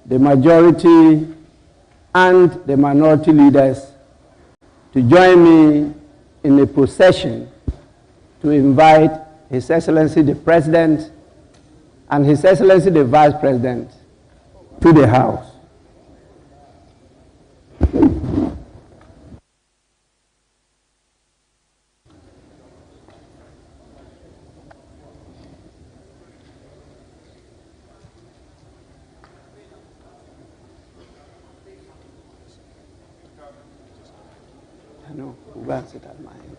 the majority and the minority leaders to join me in a procession to invite His Excellency the President and His Excellency the Vice President to the House. No, we'll go and sit at my end.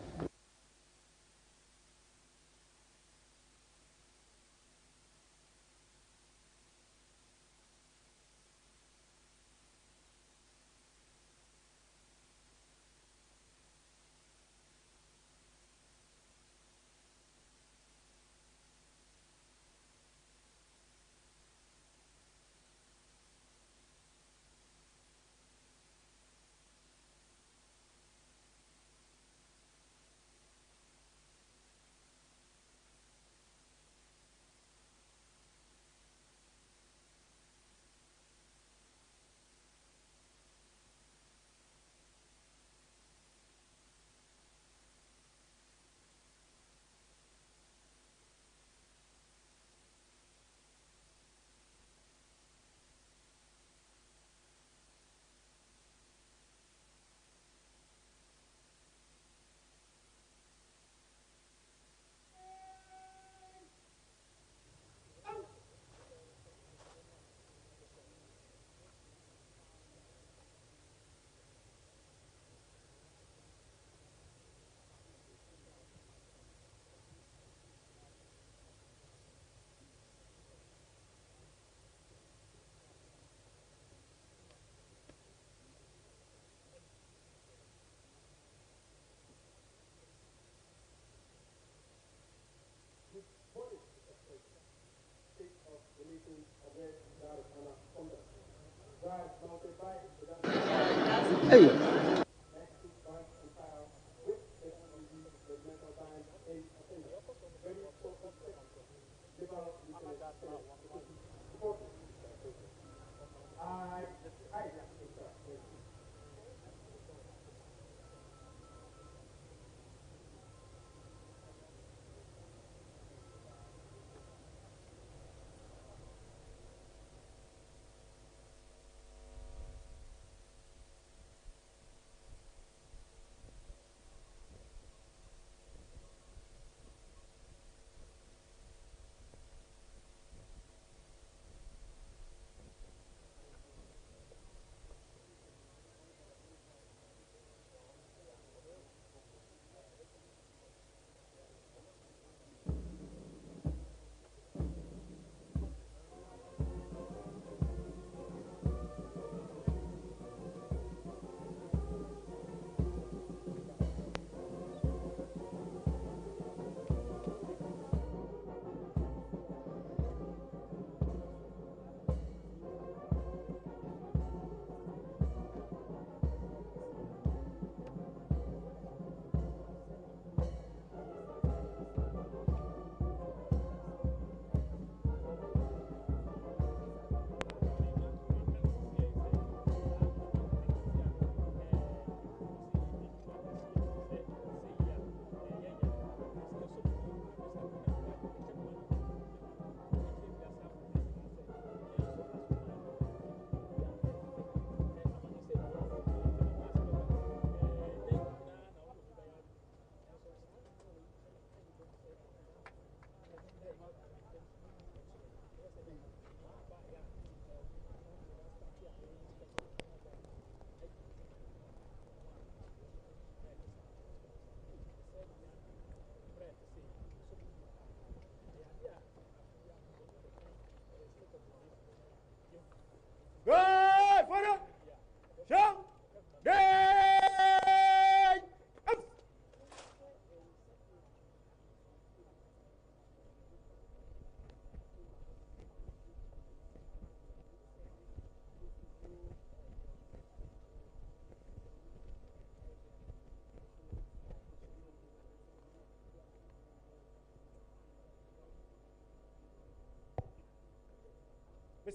Hey.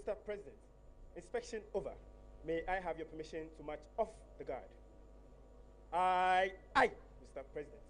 Mr. President, Inspection over. May I have your permission to march off the guard? Aye, Mr. President.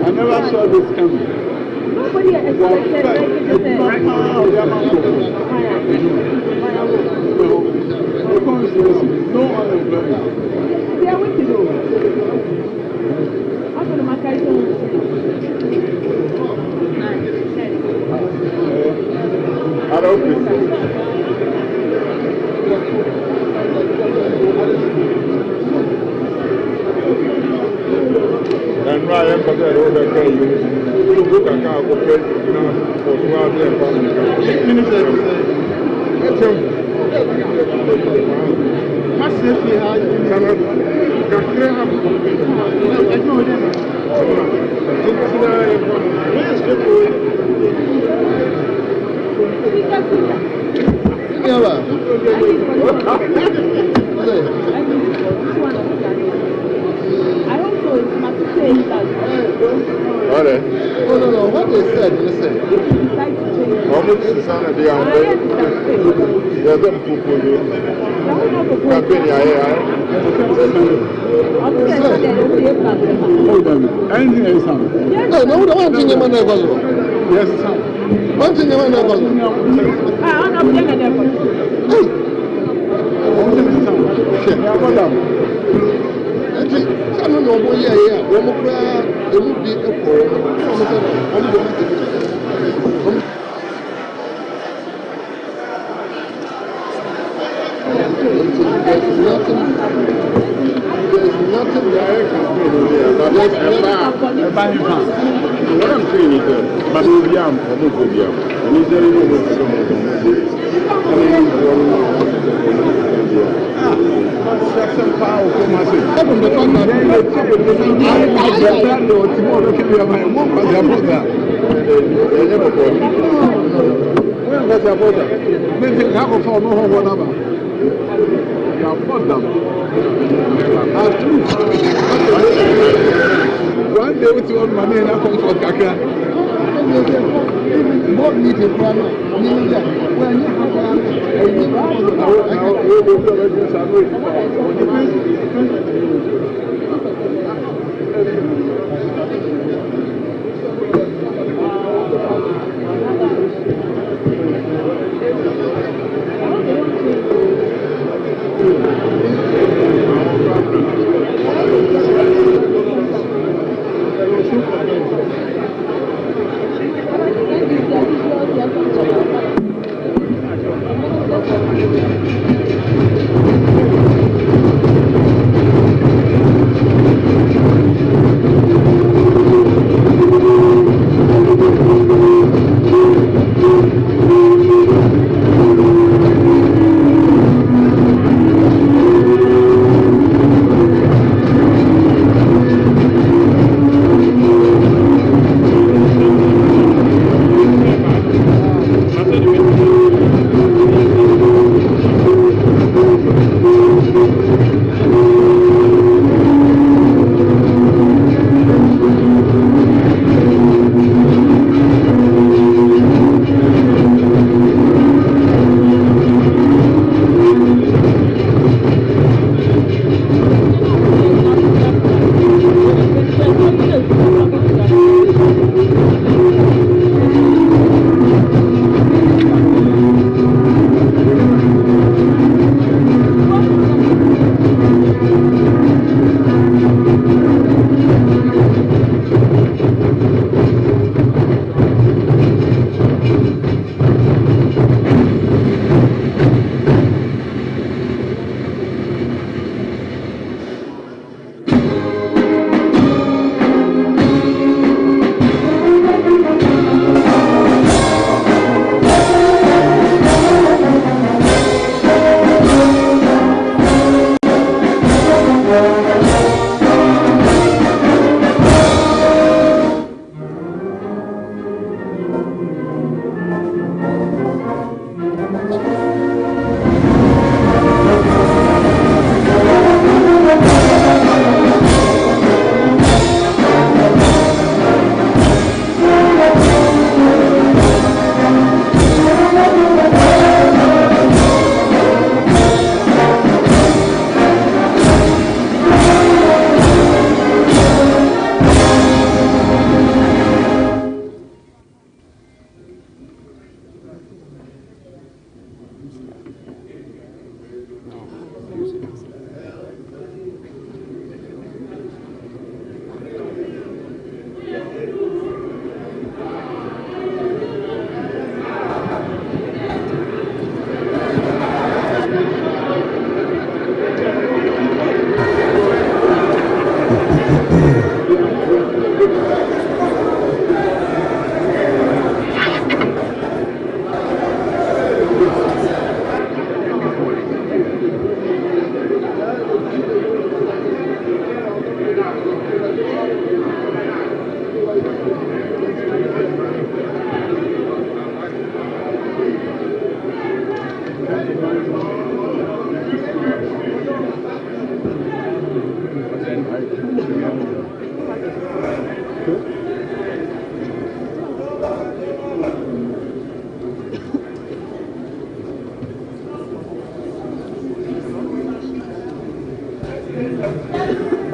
I never saw this coming. Nobody expected no unemployment. They are waiting. I'm going to make it. I don't think and Ryan, but I don't know. You look at how for 12 years. No, what they said, listen. How much is the sound of the anything else? No, the one thing you never go. Yes, one thing you never go. I don't know what it would be a there's nothing direct here, but there's a what I'm saying is that, but we'll be and he's very good with some power for myself. One day with your money and I come for Kaka. What need you from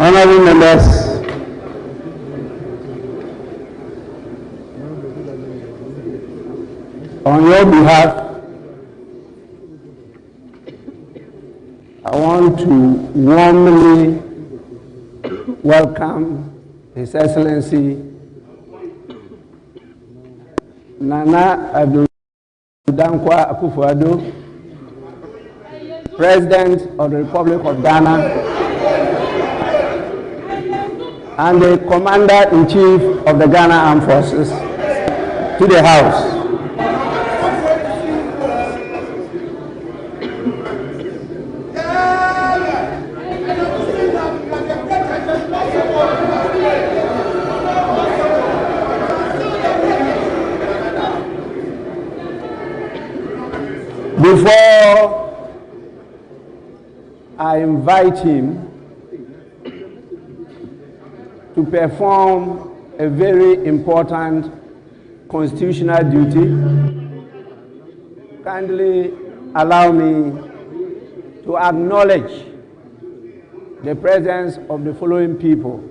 Honorable members, on your behalf, I want to warmly welcome His Excellency Nana DANKWA AKUFO, President of the Republic of Ghana, and the Commander-in-Chief of the Ghana Armed Forces, to the House. Before I invite him to perform a very important constitutional duty, kindly allow me to acknowledge the presence of the following people.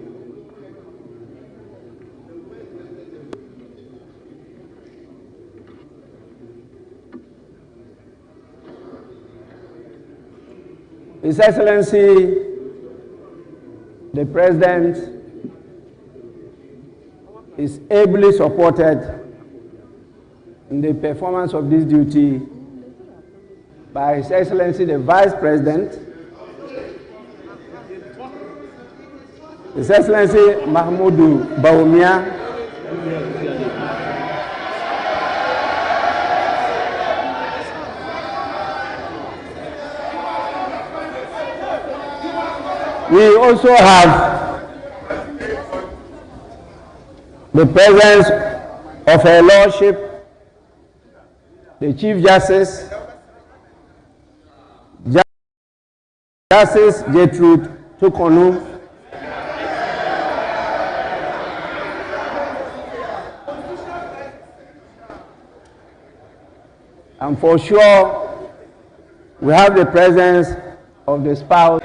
His Excellency, the President, is ably supported in the performance of this duty by His Excellency the Vice President, His Excellency Mahmoudou Bawumia, we also have the presence of Her Lordship, the Chief Justice, Justice Gertrude Tukonu, and for sure we have the presence of the spouse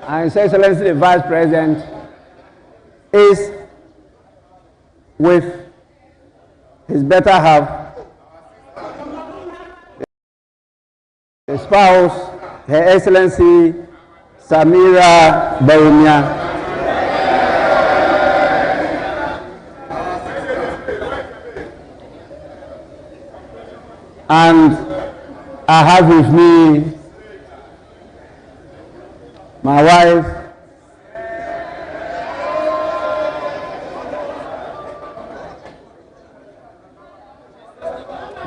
and His Excellency the Vice President is with his better half, the spouse, Her Excellency Samira Bawumia. And I have with me my wife,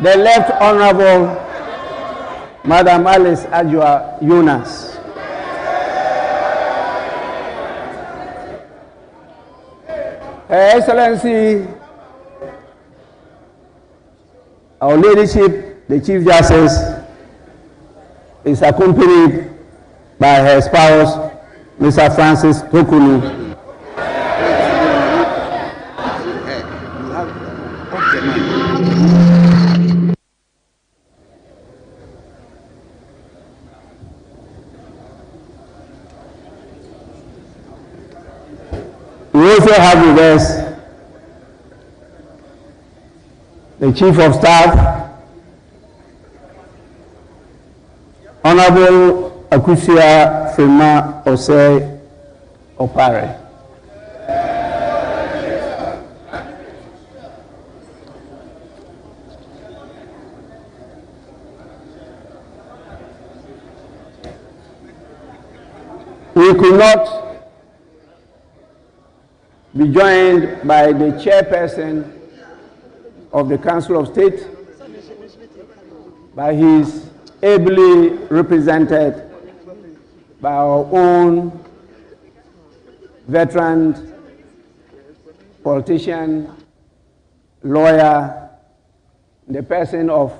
the Left Honorable Madam Alice Ajua Yunus. Her Excellency, our Ladyship, the Chief Justice, is accompanied by her spouse, Mr. Francis Tokulu. We also have with us the Chief of Staff, Honorable Akusia Fema Osei Opare. We could not be joined by the chairperson of the Council of State, by his ably represented by our own veteran politician, lawyer, the person of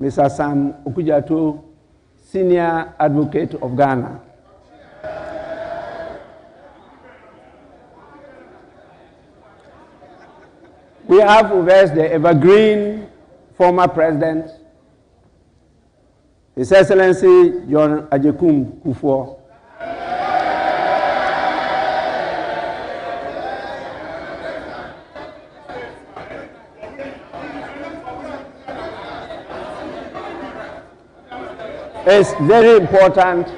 Mr. Sam Okudzeto, Senior Advocate of Ghana. We have with us the evergreen former president, His Excellency John Agyekum Kufuor. It's very important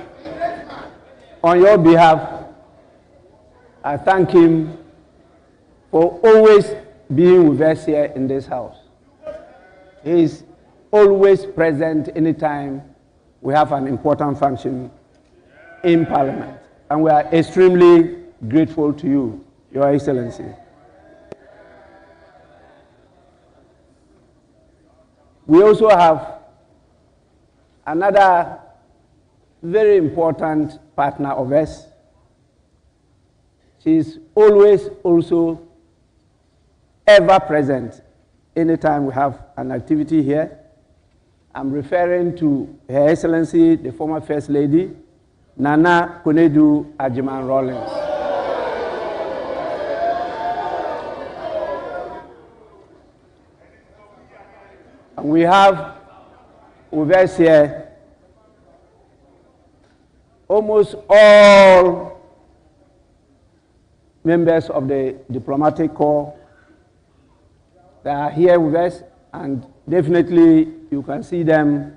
on your behalf. I thank him for always being with us here in this house. He is always present anytime we have an important function in Parliament. And we are extremely grateful to you, Your Excellency. We also have another very important partner of us. She is always also ever present anytime we have an activity here. I'm referring to Her Excellency, the former First Lady, Nana Konadu Agyeman-Rawlings. And we have with us here almost all members of the diplomatic corps that are here with us, and definitely you can see them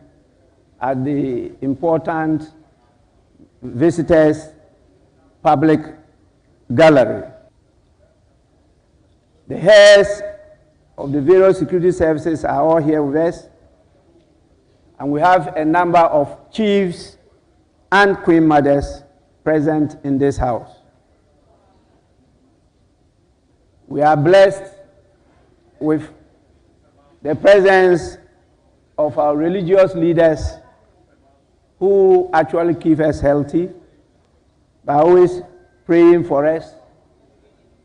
at the important visitors public gallery. The heads of the various security services are all here with us, and we have a number of chiefs and queen mothers present in this house. We are blessed with the presence of our religious leaders who actually keep us healthy by always praying for us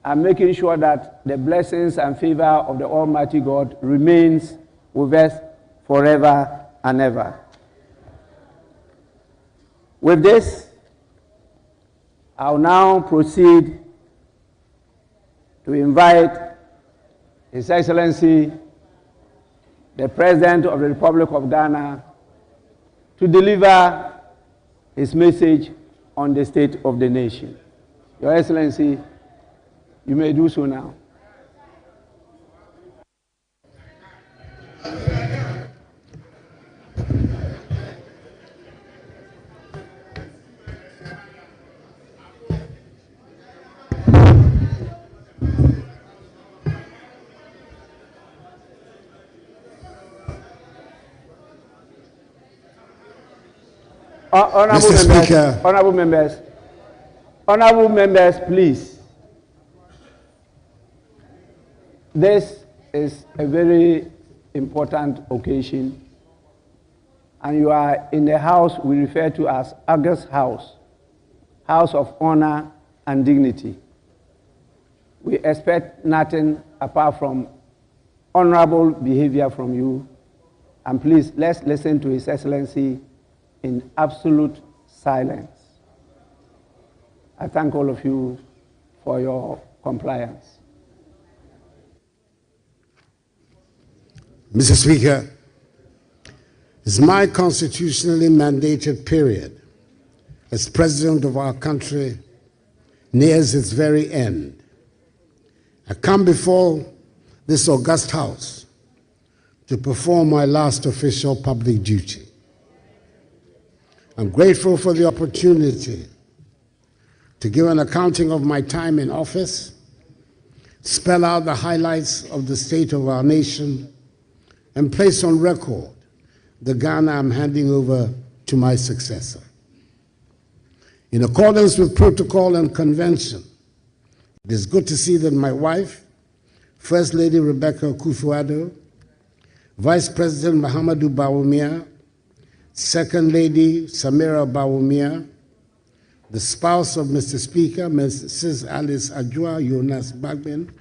and making sure that the blessings and favor of the Almighty God remains with us forever and ever. With this, I'll now proceed to invite His Excellency, the President of the Republic of Ghana, to deliver his message on the state of the nation. Your Excellency, you may do so now. Honorable members, please. This is a very important occasion, and you are in the house we refer to as August House, House of Honor and Dignity. We expect nothing apart from honorable behavior from you, and please, let's listen to His Excellency in absolute silence. I thank all of you for your compliance. Mr. Speaker, it's my constitutionally mandated period as President of our country nears its very end. I come before this august House to perform my last official public duty. I'm grateful for the opportunity to give an accounting of my time in office, spell out the highlights of the state of our nation, and place on record the Ghana I'm handing over to my successor. In accordance with protocol and convention, it is good to see that my wife, First Lady Rebecca Akufo-Addo, Vice President Mahamadou Bawumia, Second Lady Samira Bawumia, the spouse of Mr. Speaker, Mrs. Alice Ajua Jonas Bagbin,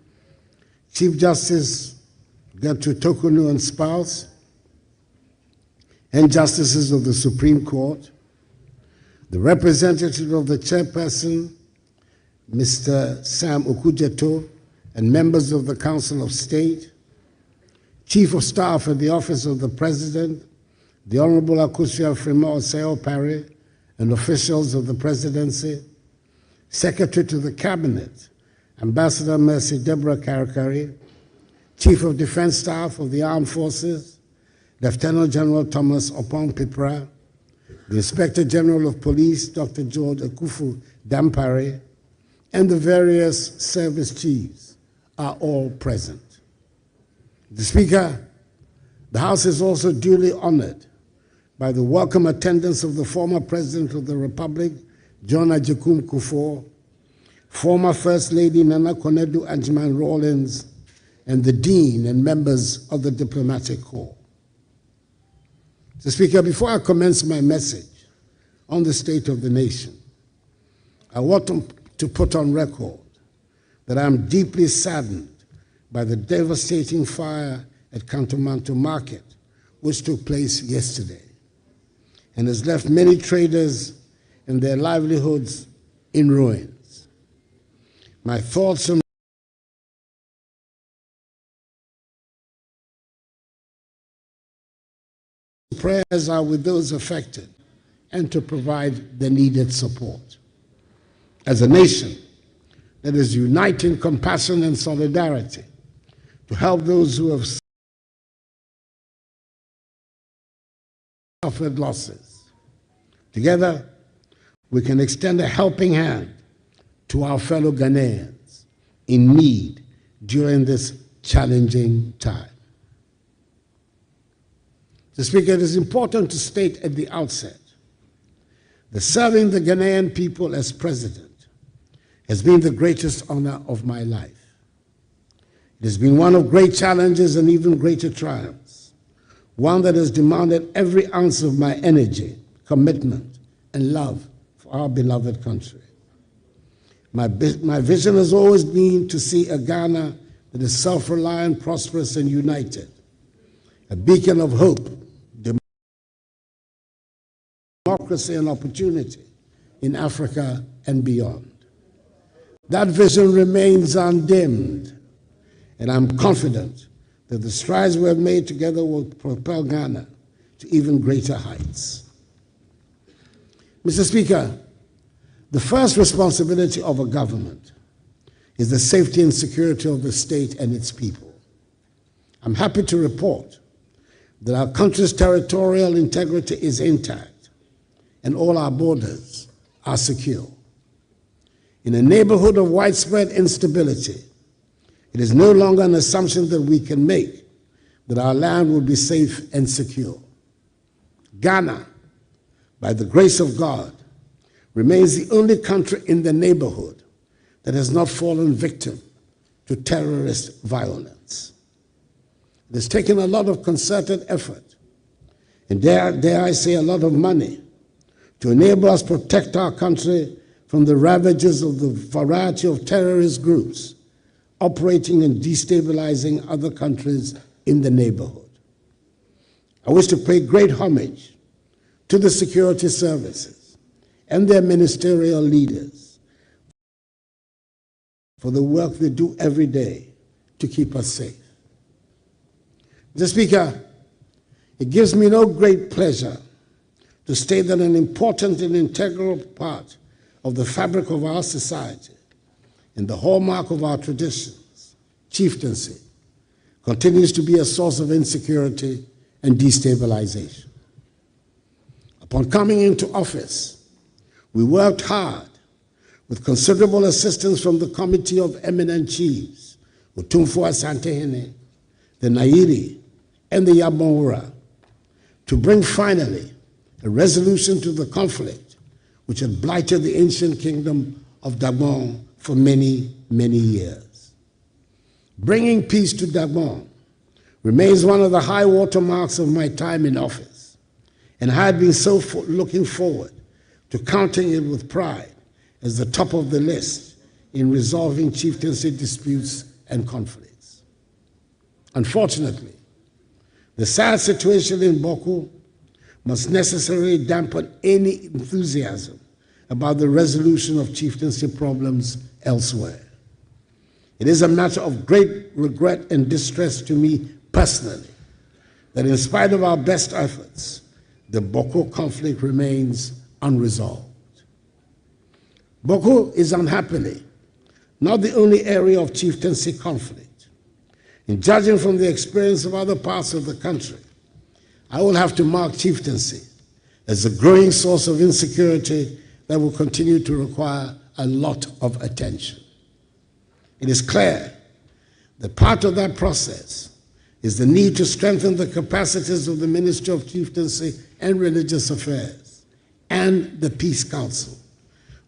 Chief Justice Gertrude Tokunu and spouse, and justices of the Supreme Court, the representative of the chairperson, Mr. Sam Okujeto, and members of the Council of State, Chief of Staff at the Office of the President, the Honorable Akusia Frima Oseo Parry, and officials of the Presidency, Secretary to the Cabinet, Ambassador Mercy Deborah Karakari, Chief of Defense Staff of the Armed Forces, Lieutenant General Thomas Opong Pipra, the Inspector General of Police, Dr. George AKUFO Dampare, and the various service chiefs are all present. The Speaker, the House is also duly honored by the welcome attendance of the former President of the Republic, John Agyekum Kufuor, former First Lady Nana Konadu Agyeman-Rawlings, and the Dean and members of the Diplomatic Corps. Mr. Speaker, before I commence my message on the state of the nation, I want to put on record that I am deeply saddened by the devastating fire at Kantomanto Market, which took place yesterday, and has left many traders and their livelihoods in ruins. My thoughts and prayers are with those affected and to provide the needed support. As a nation that is unite in compassion and solidarity to help those who have suffered losses, together we can extend a helping hand to our fellow Ghanaians in need during this challenging time. Mr. Speaker, it is important to state at the outset that serving the Ghanaian people as president has been the greatest honor of my life. It has been one of great challenges and even greater triumphs, one that has demanded every ounce of my energy, commitment, and love for our beloved country. My vision has always been to see a Ghana that is self-reliant, prosperous, and united, a beacon of hope, democracy, and opportunity in Africa and beyond. That vision remains undimmed, and I'm confident that the strides we have made together will propel Ghana to even greater heights. Mr. Speaker, the first responsibility of a government is the safety and security of the state and its people. I'm happy to report that our country's territorial integrity is intact and all our borders are secure. In a neighborhood of widespread instability, it is no longer an assumption that we can make that our land will be safe and secure. Ghana, by the grace of God, remains the only country in the neighborhood that has not fallen victim to terrorist violence. It has taken a lot of concerted effort, and dare I say a lot of money, to enable us to protect our country from the ravages of the variety of terrorist groups operating and destabilizing other countries in the neighborhood. I wish to pay great homage to the security services and their ministerial leaders for the work they do every day to keep us safe. Mr. Speaker, it gives me no great pleasure to state that an important and integral part of the fabric of our society and the hallmark of our traditions, chieftaincy, continues to be a source of insecurity and destabilization. Upon coming into office, we worked hard with considerable assistance from the Committee of Eminent Chiefs, Otumfuo Asantehene, the Nairi, and the Yabonwura, to bring finally a resolution to the conflict which had blighted the ancient kingdom of Gabon for many, many years. Bringing peace to Gabon remains one of the high watermarks of my time in office, and I had been so looking forward to counting it with pride as the top of the list in resolving chieftaincy disputes and conflicts. Unfortunately, the sad situation in Boko must necessarily dampen any enthusiasm about the resolution of chieftaincy problems elsewhere. It is a matter of great regret and distress to me personally that in spite of our best efforts, the Boko conflict remains unresolved. Boko is unhappily not the only area of chieftaincy conflict. In judging from the experience of other parts of the country, I will have to mark chieftaincy as a growing source of insecurity that will continue to require a lot of attention. It is clear that part of that process is the need to strengthen the capacities of the Ministry of Chieftaincy and Religious Affairs and the Peace Council,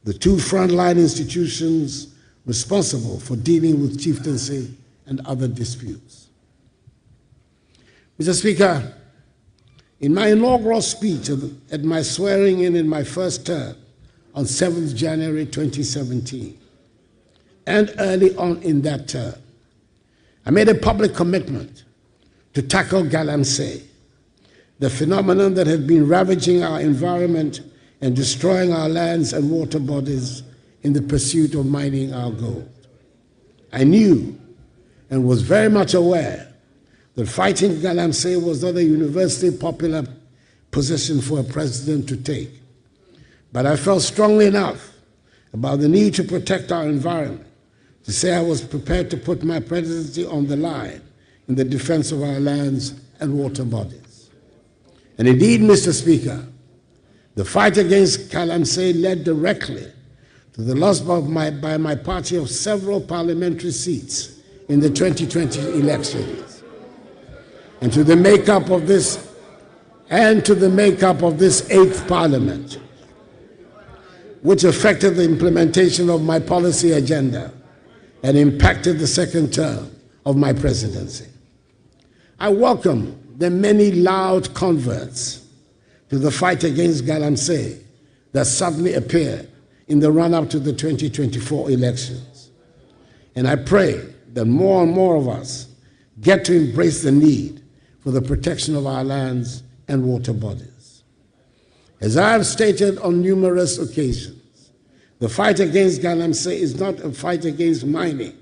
the two frontline institutions responsible for dealing with chieftaincy and other disputes. Mr. Speaker, in my inaugural speech at my swearing in my first term on 7th January 2017, and early on in that term, I made a public commitment to tackle galamsey, the phenomenon that had been ravaging our environment and destroying our lands and water bodies in the pursuit of mining our gold. I knew and was very much aware that fighting galamsey was not a universally popular position for a president to take. But I felt strongly enough about the need to protect our environment to say I was prepared to put my presidency on the line in the defense of our lands and water bodies. And indeed, Mr. Speaker, the fight against galamsey led directly to the loss by my party of several parliamentary seats in the 2020 elections, and to the makeup of this 8th Parliament, which affected the implementation of my policy agenda and impacted the second term of my presidency. I welcome the many loud converts to the fight against galamsey that suddenly appeared in the run-up to the 2024 elections. And I pray that more and more of us get to embrace the need for the protection of our lands and water bodies. As I have stated on numerous occasions, the fight against galamsey is not a fight against mining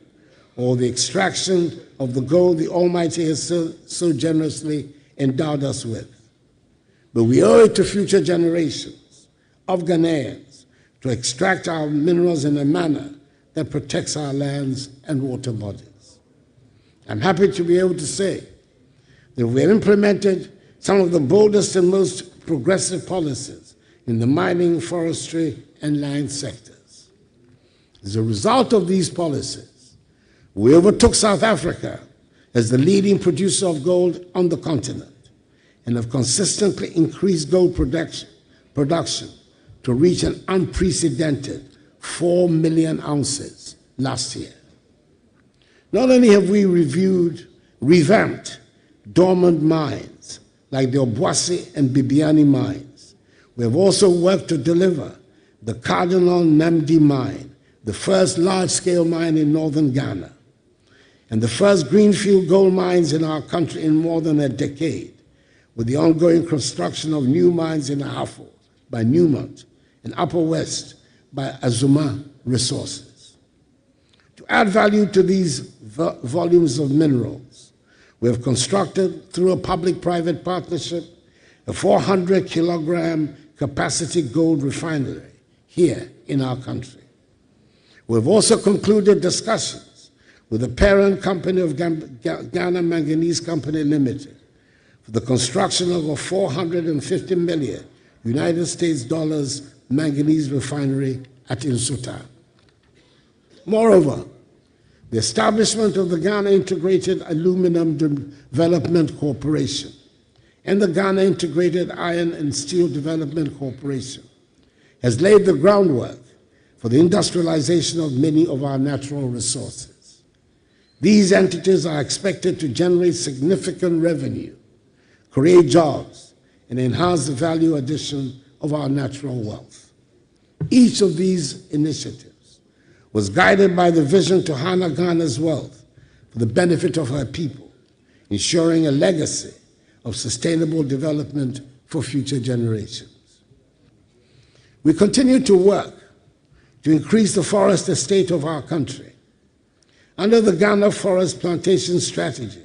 or the extraction of the gold the Almighty has so generously endowed us with. But we owe it to future generations of Ghanaians to extract our minerals in a manner that protects our lands and water bodies. I'm happy to be able to say that we have implemented some of the boldest and most progressive policies in the mining, forestry, and land sectors. As a result of these policies, we overtook South Africa as the leading producer of gold on the continent and have consistently increased gold production to reach an unprecedented 4 million ounces last year. Not only have we revamped dormant mines like the Obuasi and Bibiani mines, we have also worked to deliver the Cardinal Namdi mine, the first large-scale mine in northern Ghana, and the first greenfield gold mines in our country in more than a decade, with the ongoing construction of new mines in Ahafo by Newmont and Upper West by Azuma Resources. To add value to these volumes of minerals, we have constructed, through a public-private partnership, a 400-kilogram capacity gold refinery here in our country. We have also concluded discussions with the parent company of Ghana Manganese Company Limited for the construction of a $450 million United States dollars manganese refinery at Nsuta. Moreover, the establishment of the Ghana Integrated Aluminum Development Corporation and the Ghana Integrated Iron and Steel Development Corporation has laid the groundwork for the industrialization of many of our natural resources. These entities are expected to generate significant revenue, create jobs, and enhance the value addition of our natural wealth. Each of these initiatives was guided by the vision to harness Ghana's wealth for the benefit of her people, ensuring a legacy of sustainable development for future generations. We continue to work to increase the forest estate of our country. Under the Ghana Forest Plantation Strategy,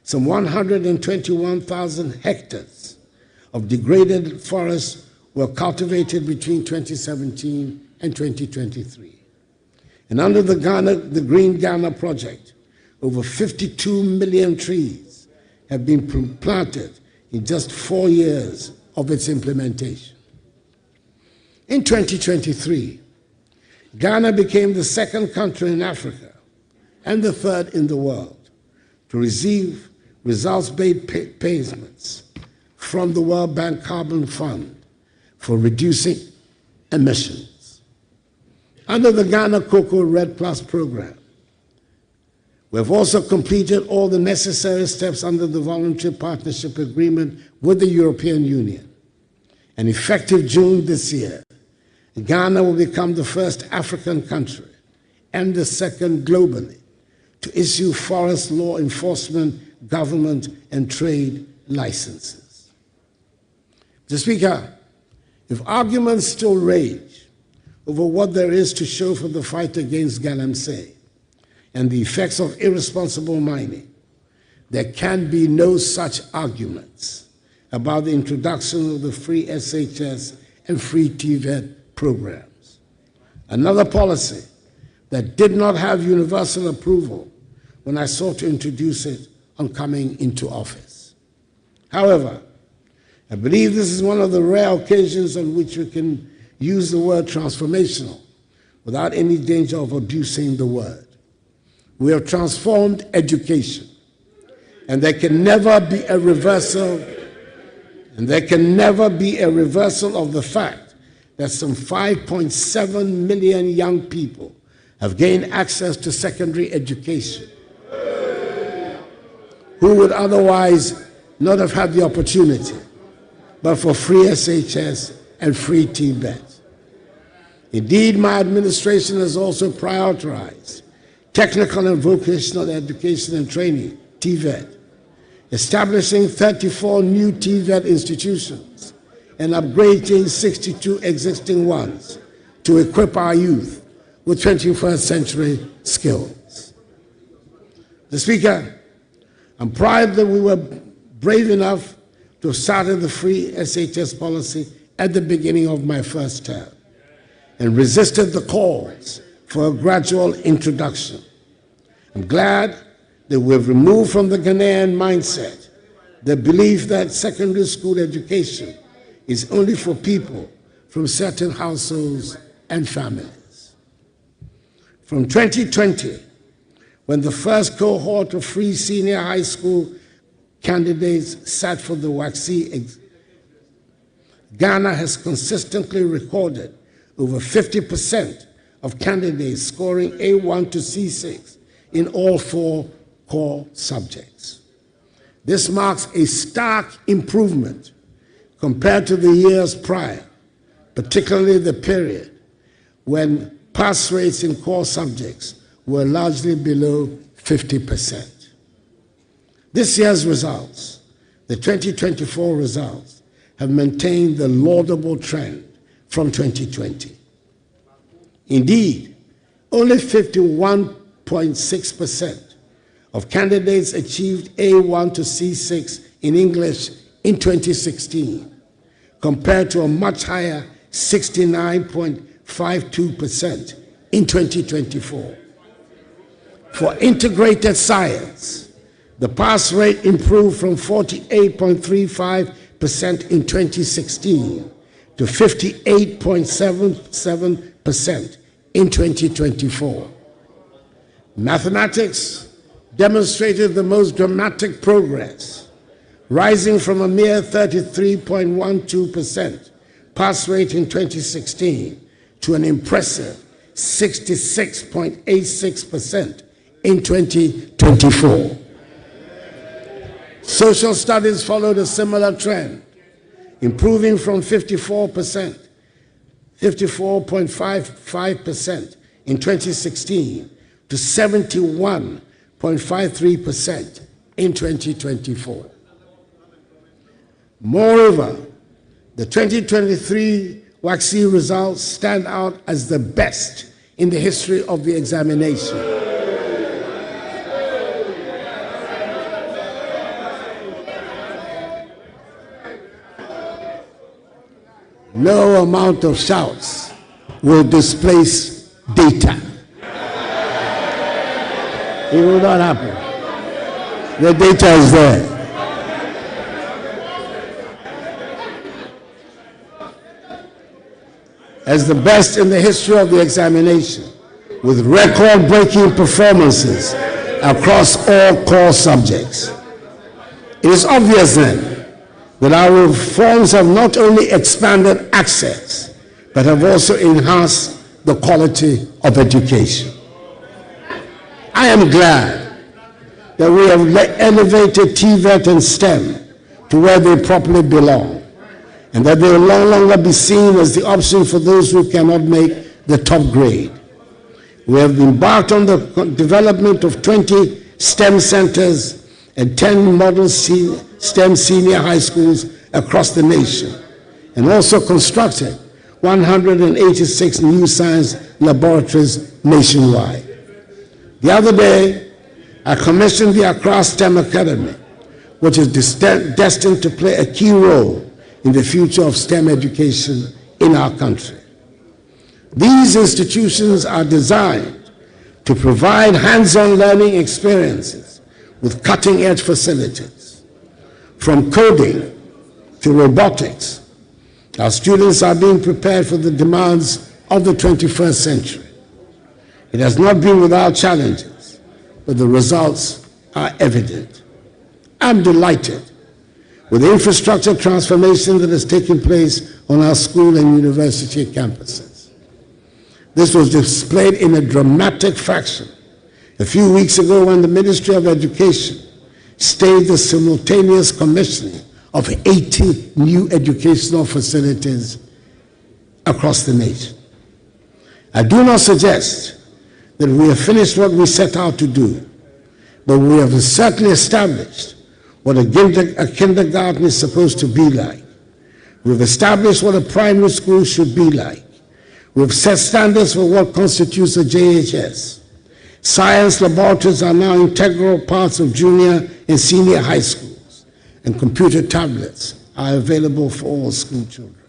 some 121,000 hectares of degraded forests were cultivated between 2017 and 2023. And under the Green Ghana Project, over 52 million trees have been planted in just 4 years of its implementation. In 2023, Ghana became the second country in Africa and the third in the world to receive results-based payments from the World Bank Carbon Fund for reducing emissions. Under the Ghana Cocoa Red Plus program, we have also completed all the necessary steps under the voluntary partnership agreement with the European Union. And effective June this year, Ghana will become the first African country and the second globally to issue forest law enforcement, government, and trade licenses. Mr. Speaker, if arguments still rage over what there is to show for the fight against galamsey and the effects of irresponsible mining, there can be no such arguments about the introduction of the free SHS and free TVET programs. Another policy that did not have universal approval when I sought to introduce it on coming into office. However, I believe this is one of the rare occasions on which we can use the word transformational without any danger of abusing the word. We have transformed education, and there can never be a reversal, of the fact that some 5.7 million young people have gained access to secondary education who would otherwise not have had the opportunity, but for free SHS and free TVET. Indeed, my administration has also prioritized technical and vocational education and training, TVET, establishing 34 new TVET institutions and upgrading 62 existing ones to equip our youth with 21st century skills. Mr. Speaker, I'm proud that we were brave enough to have started the free SHS policy at the beginning of my first term and resisted the calls for a gradual introduction. I'm glad that we've removed from the Ghanaian mindset the belief that secondary school education is only for people from certain households and families. From 2020, when the first cohort of free senior high school candidates sat for the WACC, Ghana has consistently recorded over 50% of candidates scoring A1 to C6 in all 4 core subjects. This marks a stark improvement compared to the years prior, particularly the period when pass rates in core subjects were largely below 50%. This year's results, the 2024 results, have maintained the laudable trend from 2020. Indeed, only 51.6% of candidates achieved A1 to C6 in English in 2016, compared to a much higher 69.52% in 2024. For integrated science, the pass rate improved from 48.35% in 2016 to 58.77% in 2024. Mathematics demonstrated the most dramatic progress, rising from a mere 33.12% pass rate in 2016 to an impressive 66.86% in 2024. Social studies followed a similar trend, improving from 54% 54.55% in 2016 to 71.53% in 2024. Moreover, the 2023 WACC results stand out as the best in the history of the examination. No amount of shouts will displace data. It will not happen. The data is there. As the best in the history of the examination, with record-breaking performances across all core subjects. It is obvious then that our reforms have not only expanded access, but have also enhanced the quality of education. I am glad that we have elevated TVET and STEM to where they properly belong, and that they will no longer be seen as the option for those who cannot make the top grade. We have embarked on the development of 20 STEM centers and 10 model STEM senior high schools across the nation, and also constructed 186 new science laboratories nationwide. The other day, I commissioned the Accra STEM Academy, which is destined to play a key role in the future of STEM education in our country. These institutions are designed to provide hands-on learning experiences with cutting-edge facilities. From coding to robotics, our students are being prepared for the demands of the 21st century. It has not been without challenges, but the results are evident. I'm delighted with the infrastructure transformation that has taken place on our school and university campuses. This was displayed in a dramatic fashion a few weeks ago when the Ministry of Education staged the simultaneous commissioning of 80 new educational facilities across the nation. I do not suggest that we have finished what we set out to do, but we have certainly established what a kindergarten is supposed to be like. We've established what a primary school should be like. We've set standards for what constitutes a JHS. Science laboratories are now integral parts of junior and senior high schools, and computer tablets are available for all school children.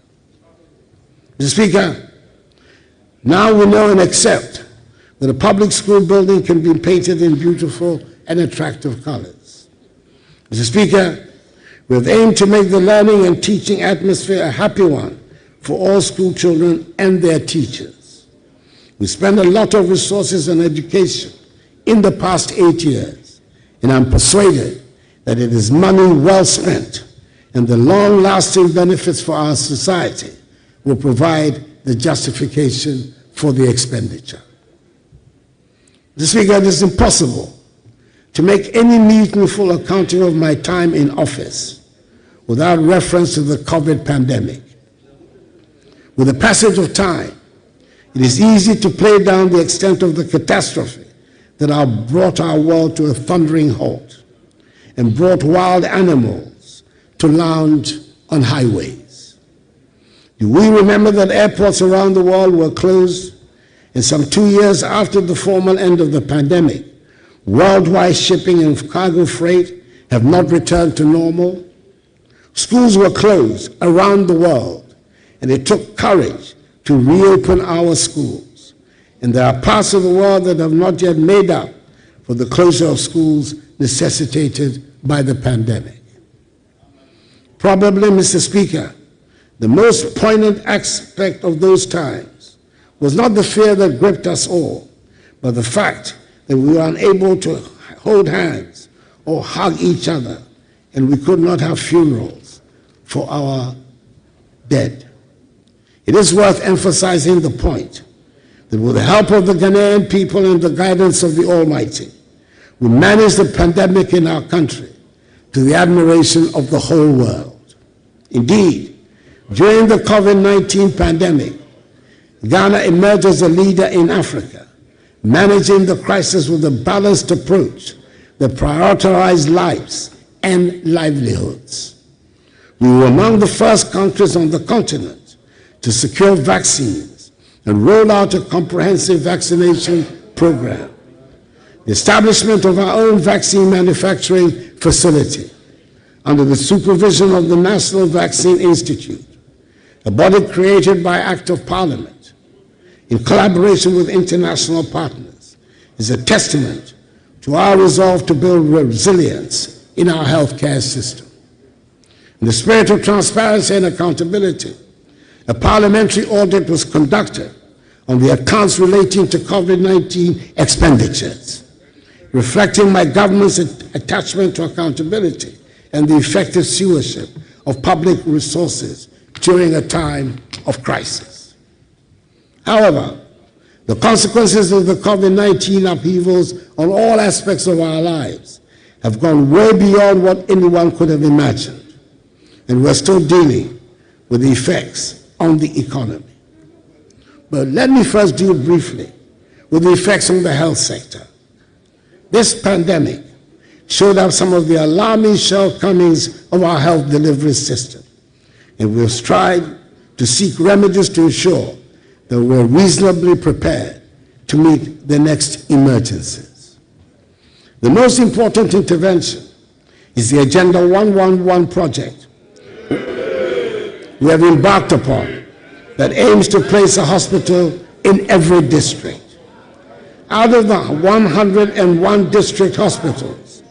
Mr. Speaker, now we know and accept that a public school building can be painted in beautiful and attractive colors. Mr. Speaker, we have aimed to make the learning and teaching atmosphere a happy one for all school children and their teachers. We spend a lot of resources on education in the past 8 years, and I'm persuaded that it is money well spent, and the long-lasting benefits for our society will provide the justification for the expenditure. Mr. Speaker, it is impossible to make any meaningful accounting of my time in office without reference to the COVID pandemic. With the passage of time, it is easy to play down the extent of the catastrophe that brought our world to a thundering halt and brought wild animals to lounge on highways. Do we remember that airports around the world were closed, and some 2 years after the formal end of the pandemic, worldwide shipping and cargo freight have not returned to normal? Schools were closed around the world, and it took courage to reopen our schools. And there are parts of the world that have not yet made up for the closure of schools necessitated by the pandemic. Probably, Mr. Speaker, the most poignant aspect of those times was not the fear that gripped us all, but the fact that we were unable to hold hands or hug each other, and we could not have funerals for our dead. It is worth emphasizing the point that with the help of the Ghanaian people and the guidance of the Almighty, we managed the pandemic in our country to the admiration of the whole world. Indeed, during the COVID-19 pandemic, Ghana emerged as a leader in Africa, managing the crisis with a balanced approach that prioritized lives and livelihoods. We were among the first countries on the continent to secure vaccines and roll out a comprehensive vaccination program. The establishment of our own vaccine manufacturing facility under the supervision of the National Vaccine Institute, a body created by Act of Parliament in collaboration with international partners, is a testament to our resolve to build resilience in our healthcare system. In the spirit of transparency and accountability, a parliamentary audit was conducted on the accounts relating to COVID-19 expenditures, reflecting my government's attachment to accountability and the effective stewardship of public resources during a time of crisis. However, the consequences of the COVID-19 upheavals on all aspects of our lives have gone way beyond what anyone could have imagined, and we're still dealing with the effects on the economy. But let me first deal briefly with the effects on the health sector. This pandemic showed up some of the alarming shortcomings of our health delivery system, and we've strived to seek remedies to ensure that we're reasonably prepared to meet the next emergencies. The most important intervention is the Agenda 111 project we have embarked upon that aims to place a hospital in every district. Out of the 101 district hospitals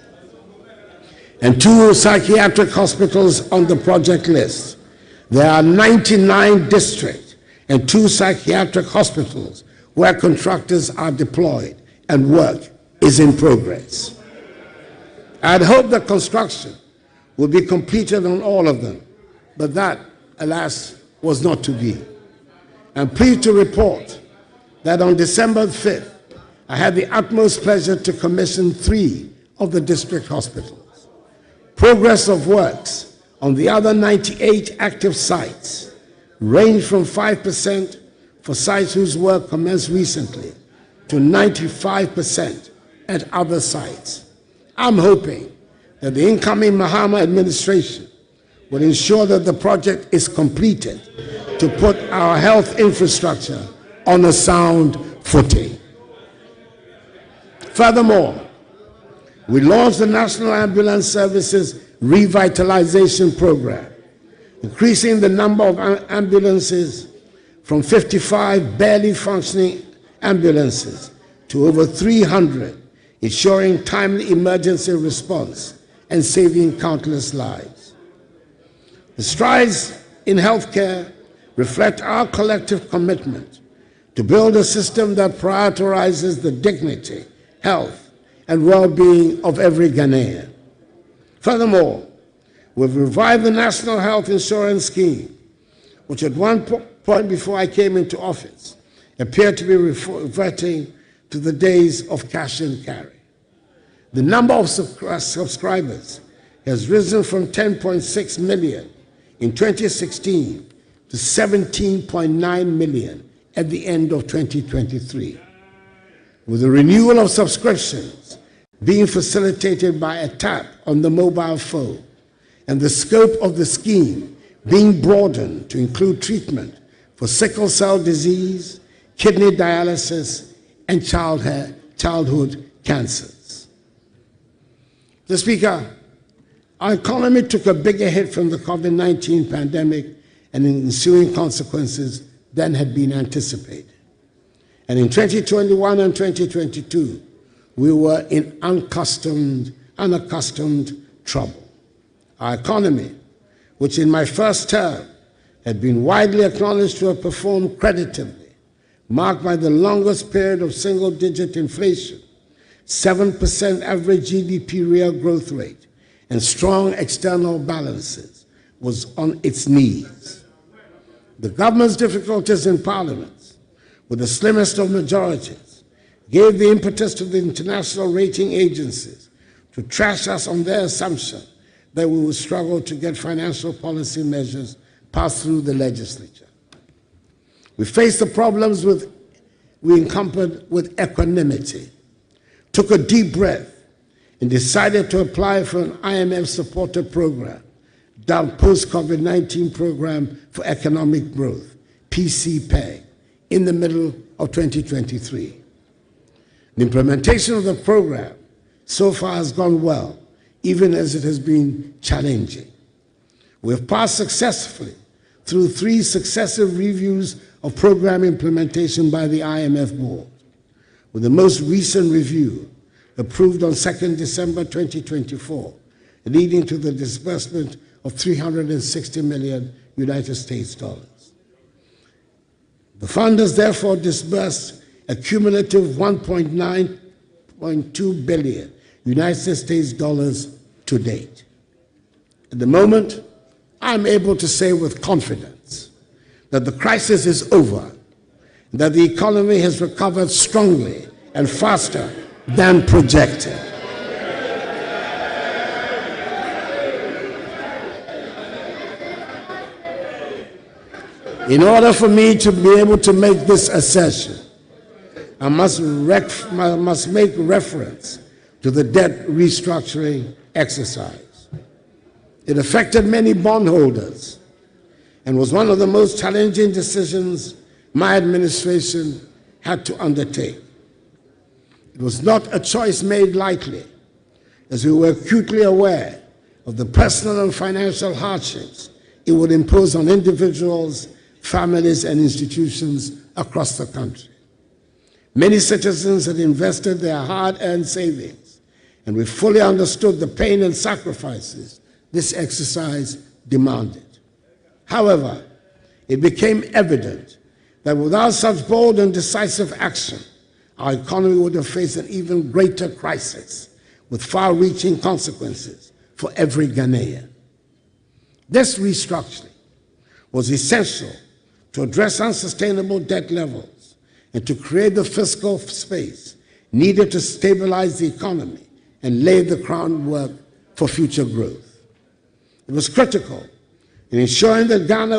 and 2 psychiatric hospitals on the project list, there are 99 district and 2 psychiatric hospitals where contractors are deployed and work is in progress. I had hoped that construction would be completed on all of them, but that, alas, was not to be. I'm pleased to report that on December 5th, I had the utmost pleasure to commission 3 of the district hospitals. Progress of works on the other 98 active sites range from 5% for sites whose work commenced recently to 95% at other sites. I'm hoping that the incoming Mahama administration will ensure that the project is completed to put our health infrastructure on a sound footing. Furthermore, we launched the National Ambulance Services Revitalization Program, increasing the number of ambulances from 55 barely functioning ambulances to over 300, ensuring timely emergency response and saving countless lives. The strides in healthcare reflect our collective commitment to build a system that prioritizes the dignity, health, and well-being of every Ghanaian. Furthermore, we've revived the National Health Insurance Scheme, which at one point before I came into office appeared to be reverting to the days of cash and carry. The number of subscribers has risen from 10.6 million in 2016 to 17.9 million at the end of 2023. With the renewal of subscriptions being facilitated by a tap on the mobile phone and the scope of the scheme being broadened to include treatment for sickle cell disease, kidney dialysis, and childhood cancers. Mr. Speaker, our economy took a bigger hit from the COVID-19 pandemic and ensuing consequences than had been anticipated. And in 2021 and 2022, we were in unaccustomed trouble. Our economy, which in my first term had been widely acknowledged to have performed creditably, marked by the longest period of single-digit inflation, 7% average GDP real growth rate, and strong external balances, was on its knees. The government's difficulties in Parliament, with the slimmest of majorities, gave the impetus to the international rating agencies to trash us on their assumption that we would struggle to get financial policy measures passed through the legislature. We faced the problems we encountered with equanimity, took a deep breath, and decided to apply for an IMF-supported program, dubbed Post-COVID-19 Program for Economic Growth, PCPEG, in the middle of 2023. The implementation of the program so far has gone well, even as it has been challenging. We have passed successfully through 3 successive reviews of program implementation by the IMF board, with the most recent review approved on 2nd December 2024, leading to the disbursement of $360 million United States dollars. The fund has therefore disbursed a cumulative $1.9 billion United States dollars to date. At the moment, I'm able to say with confidence that the crisis is over, and that the economy has recovered strongly and faster than projected. In order for me to be able to make this assertion, I must make reference to the debt restructuring exercise. It affected many bondholders and was one of the most challenging decisions my administration had to undertake. It was not a choice made lightly, as we were acutely aware of the personal and financial hardships it would impose on individuals, families, and institutions across the country. Many citizens had invested their hard-earned savings, and we fully understood the pain and sacrifices this exercise demanded. However, it became evident that without such bold and decisive action, our economy would have faced an even greater crisis with far-reaching consequences for every Ghanaian. This restructuring was essential to address unsustainable debt levels and to create the fiscal space needed to stabilize the economy and lay the groundwork for future growth. It was critical in ensuring that Ghana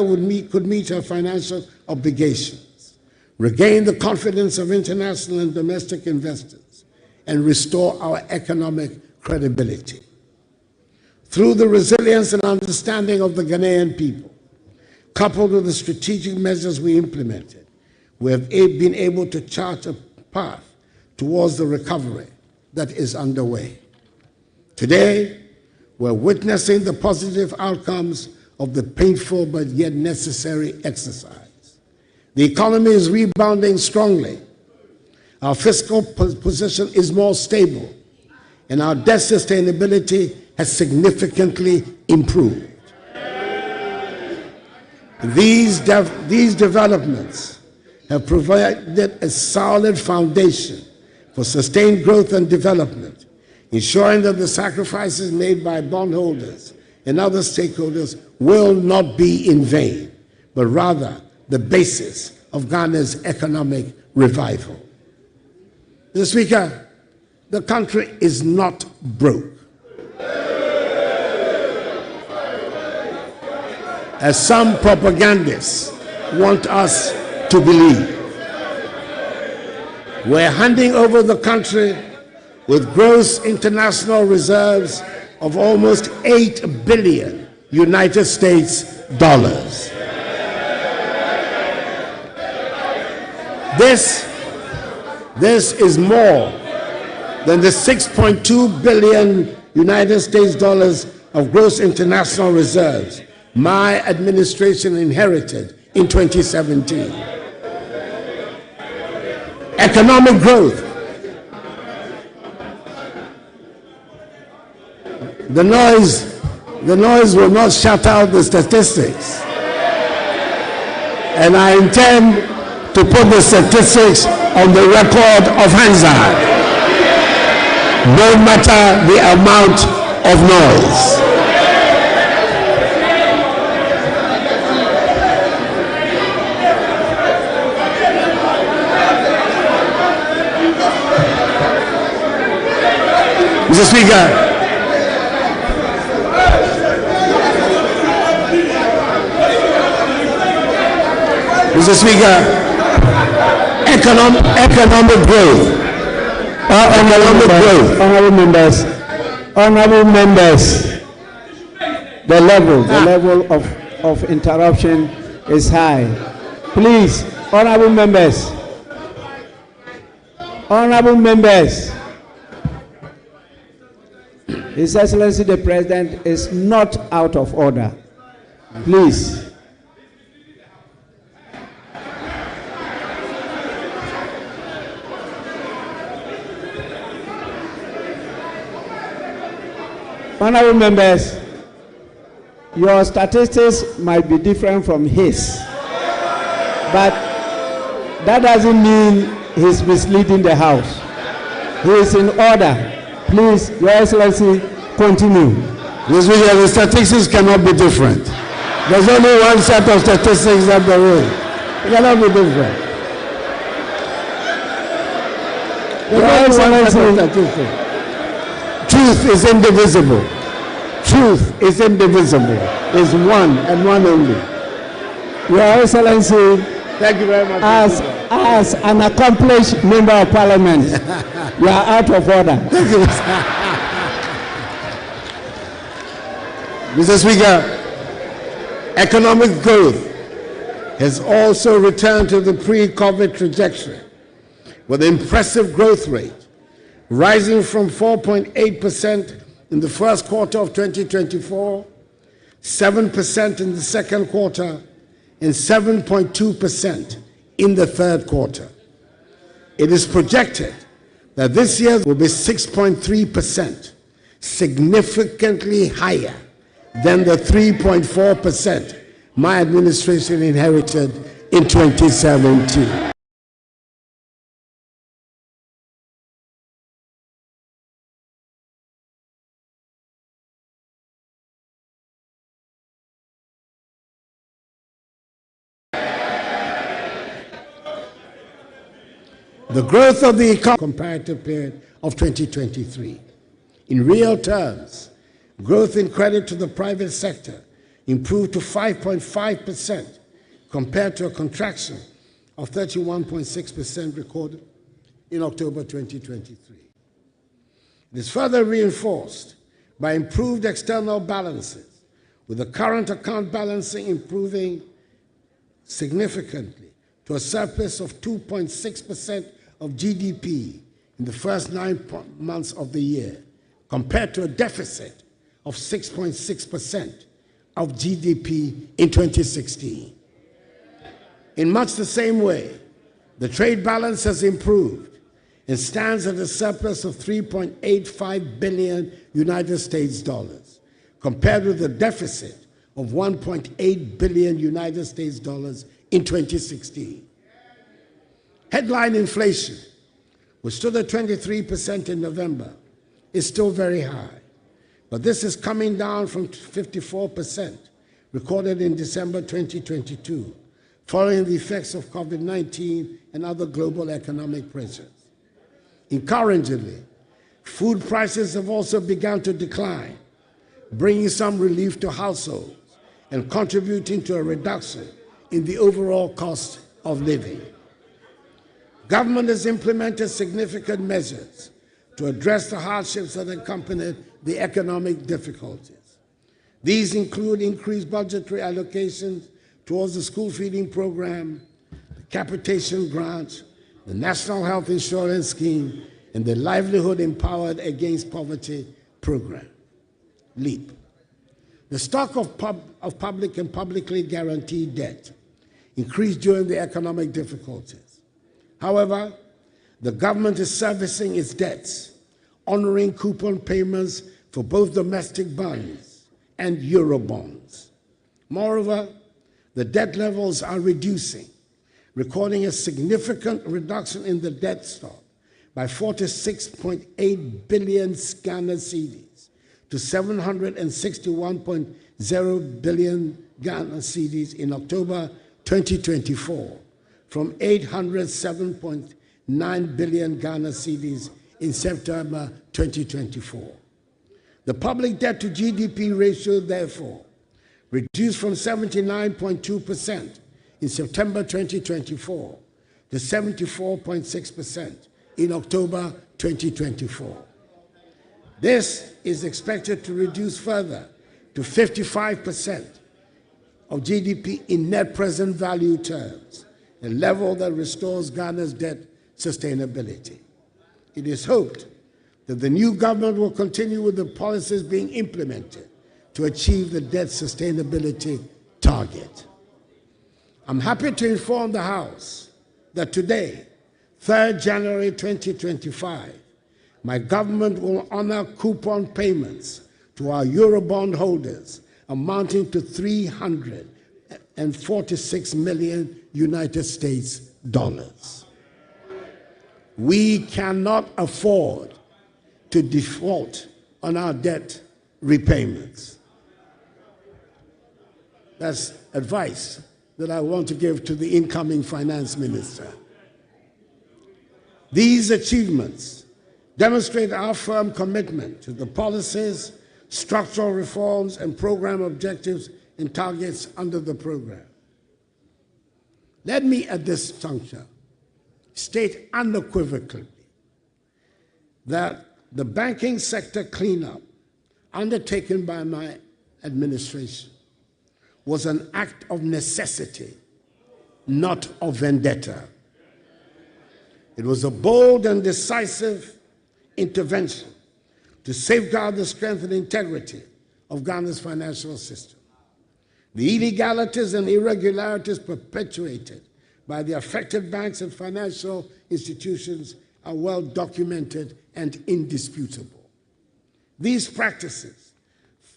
could meet her financial obligations, regain the confidence of international and domestic investors, and restore our economic credibility. Through the resilience and understanding of the Ghanaian people, coupled with the strategic measures we implemented, we have been able to chart a path towards the recovery that is underway. Today, we're witnessing the positive outcomes of the painful but yet necessary exercise. The economy is rebounding strongly. Our fiscal position is more stable, and our debt sustainability has significantly improved. These developments have provided a solid foundation for sustained growth and development, ensuring that the sacrifices made by bondholders and other stakeholders will not be in vain, but rather the basis of Ghana's economic revival. Mr. Speaker, the country is not broke, as some propagandists want us to believe. We're handing over the country with gross international reserves of almost $8 billion United States dollars. This is more than the $6.2 billion United States dollars of gross international reserves my administration inherited in 2017. Economic growth. The noise will not shut out the statistics. And I intend to put the statistics on the record of Hansard, no matter the amount of noise. Mr. Speaker, Mr. Speaker, economic growth. Honorable members, the level of interruption is high. Please, honorable members, His Excellency the President is not out of order. Please. Honorable members, your statistics might be different from his, but that doesn't mean he's misleading the House. He is in order. Please, Your Excellency, continue. The statistics cannot be different. There's only one set of statistics that there is. It cannot be different. Your Excellency, truth is indivisible. Truth is indivisible. Is one and one only. Your Excellency, thank you very much. As an accomplished member of Parliament, you are out of order. Thank you, Mr. Speaker. Economic growth has also returned to the pre-COVID trajectory with an impressive growth rate, rising from 4.8% in the first quarter of 2024, 7% in the second quarter, and 7.2% in the third quarter. It is projected that this year will be 6.3%, significantly higher than the 3.4% my administration inherited in 2017. The growth of the economy comparative period of 2023. In real terms, growth in credit to the private sector improved to 5.5% compared to a contraction of 31.6% recorded in October 2023. It is further reinforced by improved external balances, with the current account balancing improving significantly to a surplus of 2.6% of GDP in the first 9 months of the year, compared to a deficit of 6.6% of GDP in 2016. In much the same way, the trade balance has improved and stands at a surplus of 3.85 billion United States dollars, compared with a deficit of 1.8 billion United States dollars in 2016. Headline inflation, which stood at 23% in November, is still very high, but this is coming down from 54% recorded in December 2022, following the effects of COVID-19 and other global economic pressures. Encouragingly, food prices have also begun to decline, bringing some relief to households and contributing to a reduction in the overall cost of living. Government has implemented significant measures to address the hardships that accompanied the economic difficulties. These include increased budgetary allocations towards the school feeding program, the capitation grant, the National Health Insurance Scheme, and the Livelihood Empowered Against Poverty program, LEAP. The stock of public and publicly guaranteed debt increased during the economic difficulties. However, the government is servicing its debts, honoring coupon payments for both domestic bonds and Euro bonds. Moreover, the debt levels are reducing, recording a significant reduction in the debt stock by 46.8 billion Ghana cedis to 761.0 billion Ghana cedis in October 2024, from 807.9 billion Ghana cedis in September 2024. The public debt to GDP ratio, therefore, reduced from 79.2% in September 2024 to 74.6% in October 2024. This is expected to reduce further to 55% of GDP in net present value terms, a level that restores Ghana's debt sustainability. It is hoped that the new government will continue with the policies being implemented to achieve the debt sustainability target. I'm happy to inform the House that today, 3rd January 2025, my government will honor coupon payments to our Eurobond holders amounting to $346 million United States dollars. We cannot afford to default on our debt repayments. That's advice that I want to give to the incoming finance minister. These achievements demonstrate our firm commitment to the policies, structural reforms, and program objectives and targets under the program. Let me at this juncture state unequivocally that the banking sector cleanup undertaken by my administration was an act of necessity, not of vendetta. It was a bold and decisive intervention to safeguard the strength and integrity of Ghana's financial system. The illegalities and irregularities perpetuated by the affected banks and financial institutions are well documented and indisputable. These practices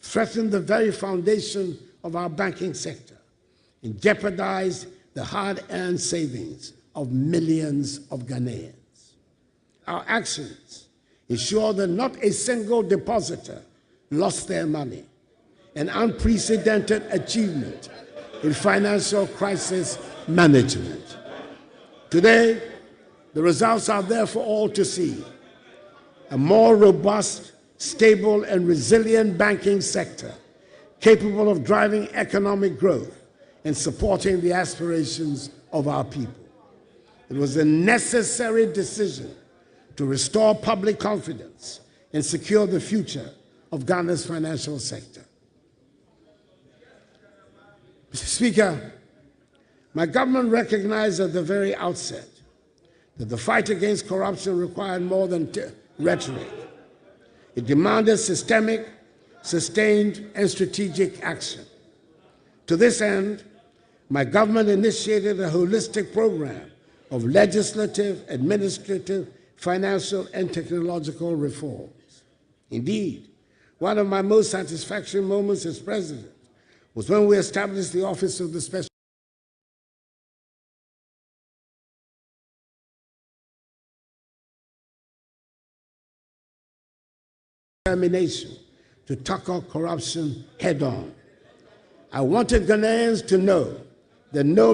threaten the very foundation of our banking sector and jeopardize the hard-earned savings of millions of Ghanaians. Our actions ensure that not a single depositor lost their money, an unprecedented achievement in financial crisis management. Today, the results are there for all to see. A more robust, stable, and resilient banking sector capable of driving economic growth and supporting the aspirations of our people. It was a necessary decision to restore public confidence and secure the future of Ghana's financial sector. Mr. Speaker, my government recognized at the very outset that the fight against corruption required more than rhetoric. It demanded systemic, sustained, and strategic action. To this end, my government initiated a holistic program of legislative, administrative, financial, and technological reforms. Indeed, one of my most satisfactory moments as president was when we established the Office of the Special determination to tackle corruption head-on. I wanted Ghanaians to know that no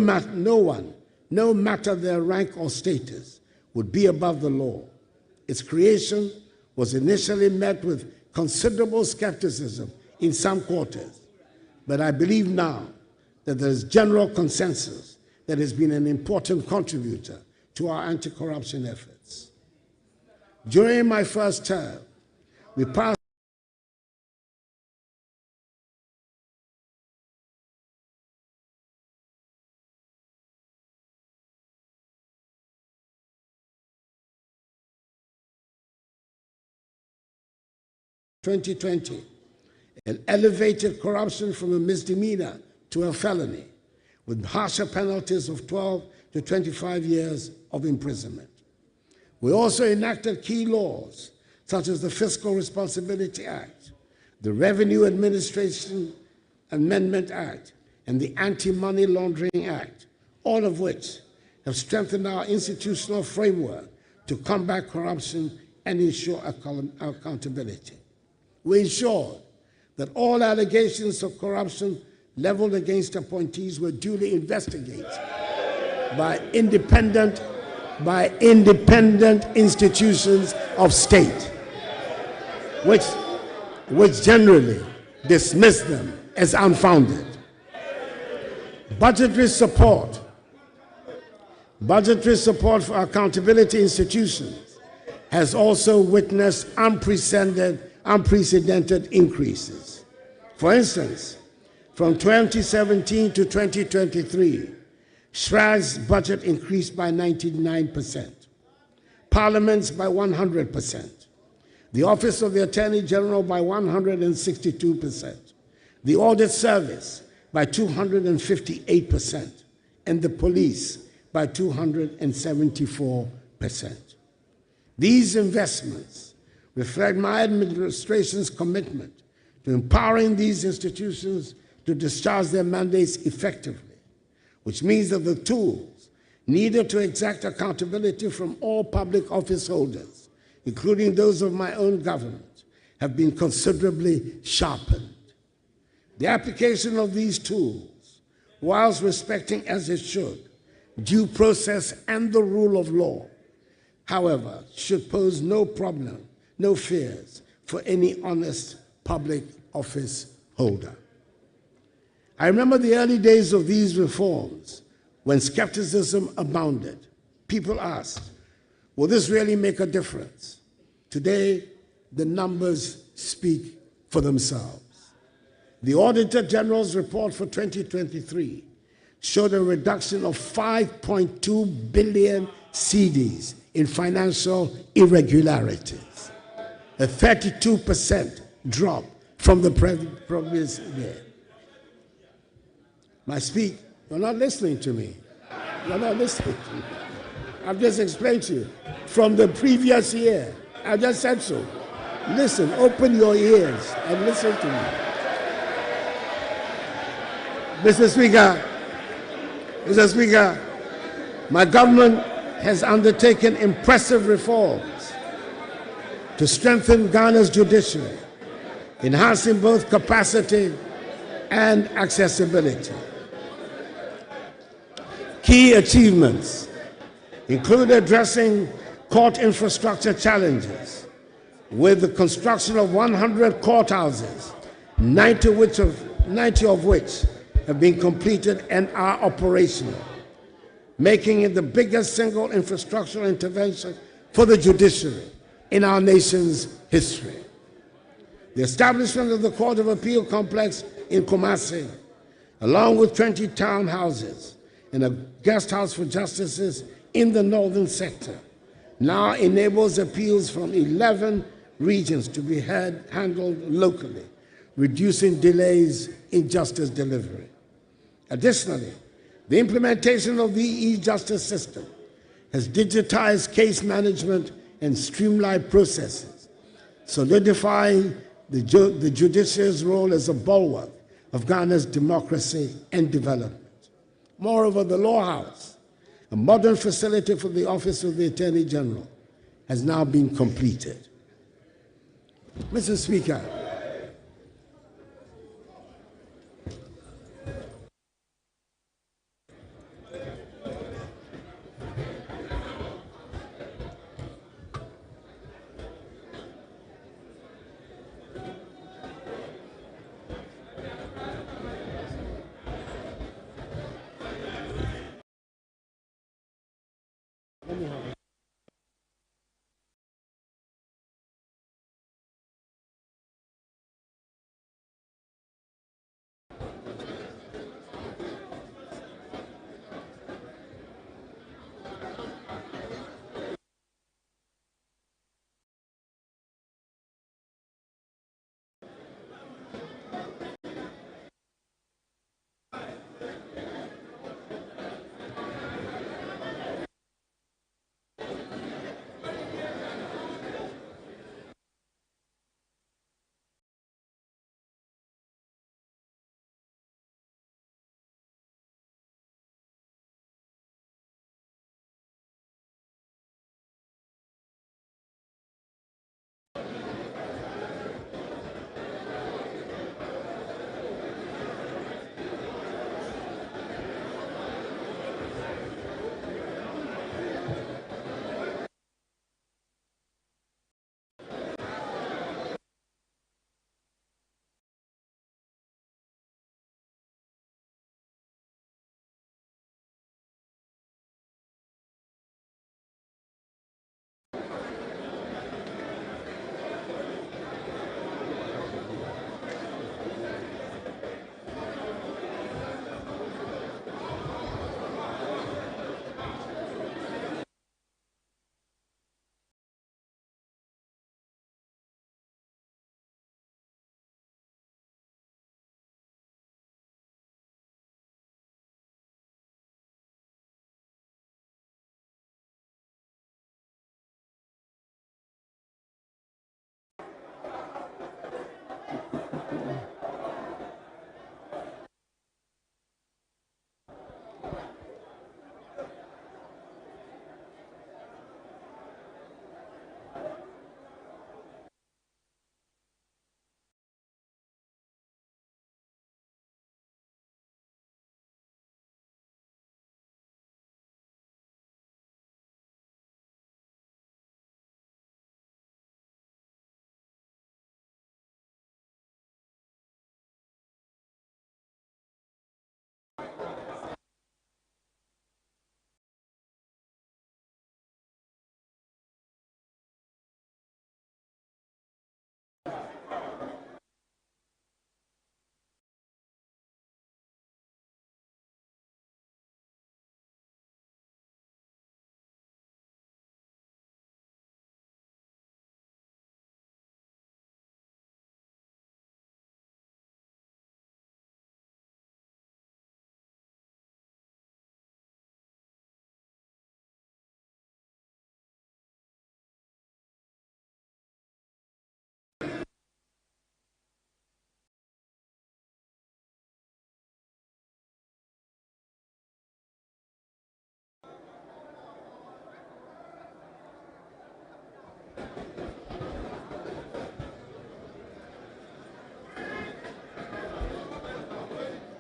one, no matter their rank or status, would be above the law. Its creation was initially met with considerable skepticism in some quarters, but I believe now that there is general consensus that has been an important contributor to our anti-corruption efforts. During my first term, we passed (2020) and elevated corruption from a misdemeanor to a felony, with harsher penalties of 12 to 25 years of imprisonment. We also enacted key laws such as the Fiscal Responsibility Act, the Revenue Administration Amendment Act, and the Anti-Money Laundering Act, all of which have strengthened our institutional framework to combat corruption and ensure accountability. We ensured that all allegations of corruption leveled against appointees were duly investigated by independent institutions of state, which generally dismiss them as unfounded. Budgetary support Budgetary support for accountability institutions has also witnessed unprecedented increases. For instance, from 2017 to 2023, SHRAG's budget increased by 99%, Parliament's by 100%, the Office of the Attorney General by 162%, the Audit Service by 258%, and the police by 274%. These investments reflect my administration's commitment to empowering these institutions to discharge their mandates effectively, which means that the tools needed to exact accountability from all public office holders, including those of my own government, have been considerably sharpened. The application of these tools, whilst respecting as it should due process and the rule of law, however, should pose no problem, no fears for any honest public office holder. I remember the early days of these reforms when skepticism abounded. People asked, will this really make a difference? Today, the numbers speak for themselves. The Auditor General's report for 2023 showed a reduction of 5.2 billion cedis in financial irregularities, a 32% drop from the previous year. My speak, you're not listening to me. You're not listening to me. I've just explained to you. From the previous year, I just said so. Listen, open your ears and listen to me. Mr. Speaker, my government has undertaken impressive reforms to strengthen Ghana's judiciary, enhancing both capacity and accessibility. Key achievements include addressing court infrastructure challenges with the construction of 100 courthouses, 90 of which have been completed and are operational, making it the biggest single infrastructural intervention for the judiciary in our nation's history. The establishment of the Court of Appeal complex in Kumasi, along with 20 townhouses and a guest house for justices in the northern sector, now enables appeals from 11 regions to be handled locally, reducing delays in justice delivery. Additionally, the implementation of the e-justice system has digitized case management and streamlined processes, solidifying the judiciary's role as a bulwark of Ghana's democracy and development. Moreover, the Law House, a modern facility for the Office of the Attorney General, has now been completed. Mr. Speaker,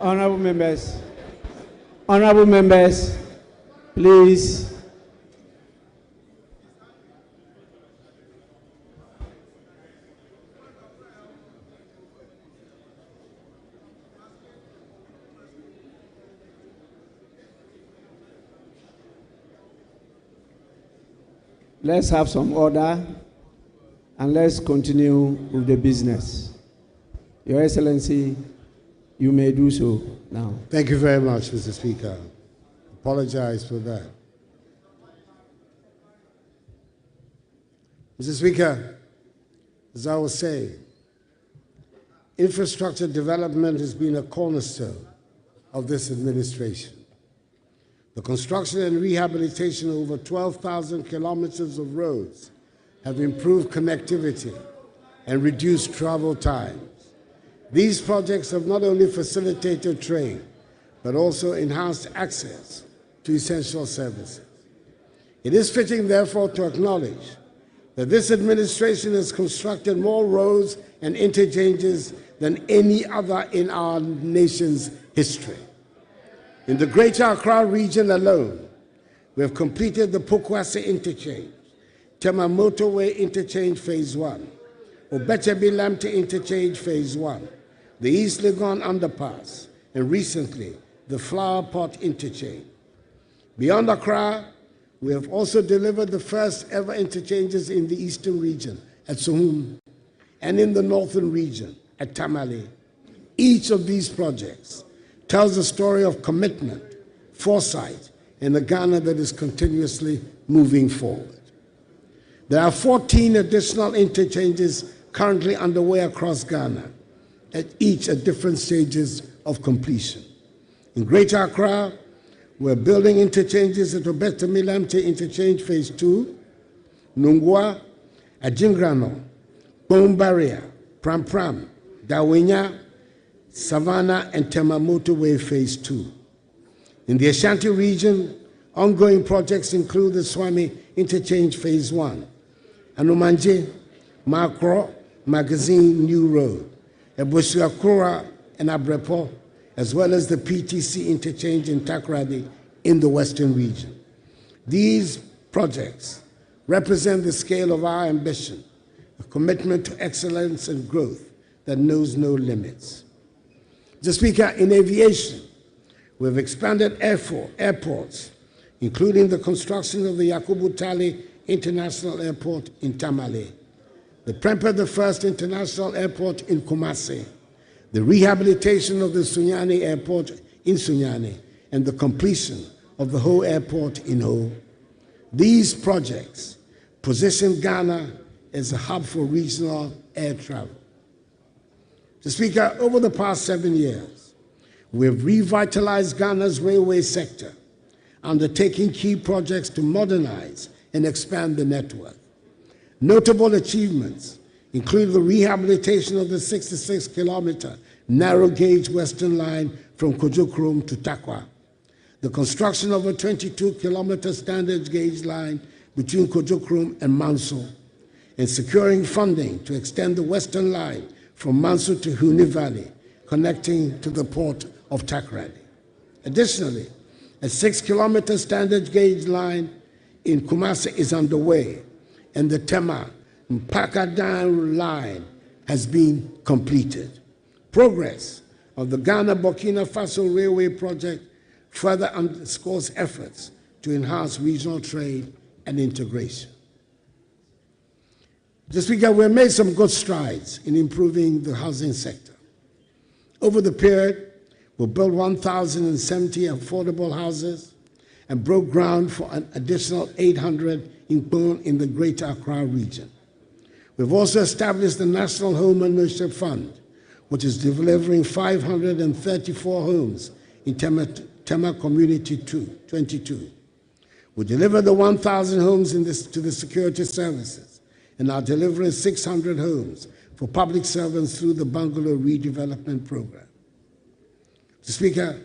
Honorable members, please. Let's have some order and let's continue with the business. Your Excellency, you may do so now. Thank you very much, Mr. Speaker. Apologize for that. Mr. Speaker, as I was saying, infrastructure development has been a cornerstone of this administration. The construction and rehabilitation of over 12,000 kilometers of roads have improved connectivity and reduced travel times. These projects have not only facilitated trade, but also enhanced access to essential services. It is fitting, therefore, to acknowledge that this administration has constructed more roads and interchanges than any other in our nation's history. In the Greater Accra region alone, we have completed the Pokwase Interchange, Tema Motorway Interchange Phase 1, Obechebi-Lamte Interchange Phase 1, the East Legon Underpass, and recently, the Flower Pot Interchange. Beyond Accra, we have also delivered the first ever interchanges in the Eastern region at Sohum and in the Northern region at Tamale. Each of these projects tells a story of commitment, foresight, and a Ghana that is continuously moving forward. There are 14 additional interchanges currently underway across Ghana, each at different stages of completion. In Greater Accra, we're building interchanges at Obechebi-Lamte Interchange Phase 2, Nungwa, Ajingrano, Bone Barrier, Pram Pram, Dawenya, Savannah, and Tema Motorway Phase 2. In the Ashanti region, ongoing projects include the Swami Interchange Phase 1, Anumanje, Makro, Magazine New Road, Ebusiakura and Abrepo, as well as the PTC Interchange in Takoradi in the Western region. These projects represent the scale of our ambition, a commitment to excellence and growth that knows no limits. Mr. Speaker, in aviation, we have expanded airports, including the construction of the Yakubu Tali International Airport in Tamale, the Prempeh I International Airport in Kumasi, the rehabilitation of the Sunyani Airport in Sunyani, and the completion of the Ho Airport in Ho. These projects position Ghana as a hub for regional air travel. Mr. Speaker, over the past 7 years, we have revitalized Ghana's railway sector, undertaking key projects to modernize and expand the network. Notable achievements include the rehabilitation of the 66-kilometer narrow-gauge Western Line from Kojokrom to Takwa, the construction of a 22-kilometer standard-gauge line between Kojokrom and Manso, and securing funding to extend the Western Line from Manso to Huni Valley, connecting to the port of Takoradi. Additionally, a 6-kilometer standard-gauge line in Kumasi is underway, and the Tema Mpakadan line has been completed. Progress of the Ghana-Burkina Faso Railway Project further underscores efforts to enhance regional trade and integration. Mr. Speaker, we have made some good strides in improving the housing sector. Over the period, we built 1,070 affordable houses and broke ground for an additional 800 in the Greater Accra region. We've also established the National Home Ownership Fund, which is delivering 534 homes in Tema Community 22. We delivered the 1,000 homes to the security services and are delivering 600 homes for public servants through the Bungalow Redevelopment Program. Mr. Speaker,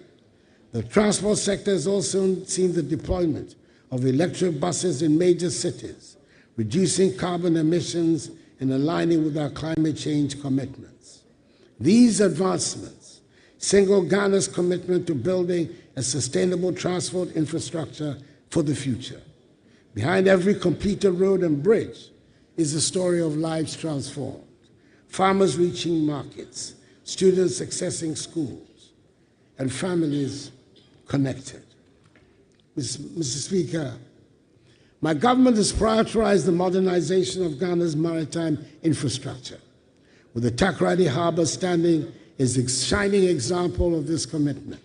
the transport sector has also seen the deployment of electric buses in major cities, reducing carbon emissions, and aligning with our climate change commitments. These advancements signal Ghana's commitment to building a sustainable transport infrastructure for the future. Behind every completed road and bridge is the story of lives transformed, farmers reaching markets, students accessing schools, and families connected. Mr. Speaker, my government has prioritized the modernization of Ghana's maritime infrastructure, with the Takoradi Harbour standing as a shining example of this commitment.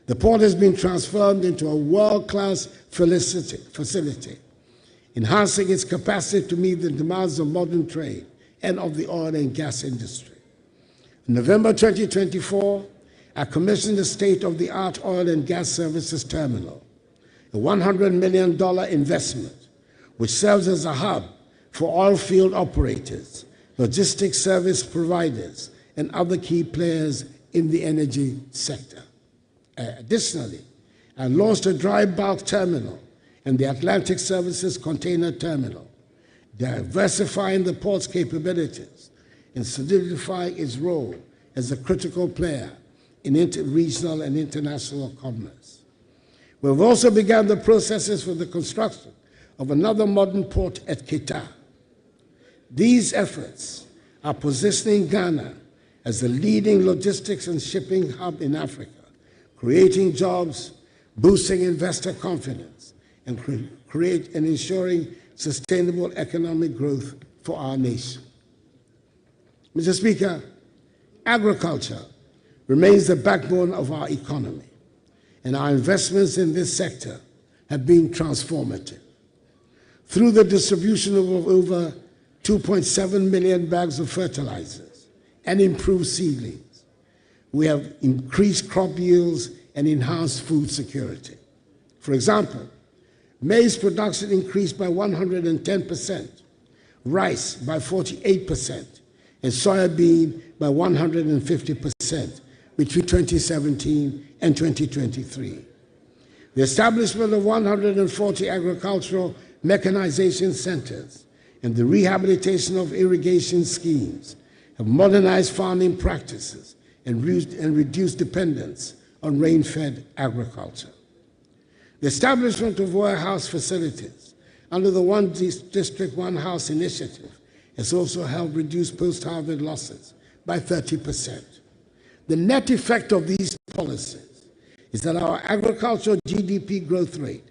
The port has been transformed into a world-class facility, enhancing its capacity to meet the demands of modern trade and of the oil and gas industry. In November 2024, I commissioned the state-of-the-art oil and gas services terminal, a $100 million investment, which serves as a hub for oil field operators, logistics service providers, and other key players in the energy sector. Additionally, I launched a dry bulk terminal and the Atlantic Services Container Terminal, diversifying the port's capabilities and solidifying its role as a critical player in regional and international commerce. We've also begun the processes for the construction of another modern port at Kita. These efforts are positioning Ghana as a leading logistics and shipping hub in Africa, creating jobs, boosting investor confidence, and ensuring sustainable economic growth for our nation. Mr. Speaker, agriculture remains the backbone of our economy, and our investments in this sector have been transformative. Through the distribution of over 2.7 million bags of fertilizers and improved seedlings, we have increased crop yields and enhanced food security. For example, maize production increased by 110%, rice by 48%, and soybean by 150% between 2017 and 2023. The establishment of 140 agricultural mechanization centers and the rehabilitation of irrigation schemes have modernized farming practices and reduced dependence on rain-fed agriculture. The establishment of warehouse facilities under the One District, One House initiative has also helped reduce post-harvest losses by 30%. The net effect of these policies is that our agricultural GDP growth rate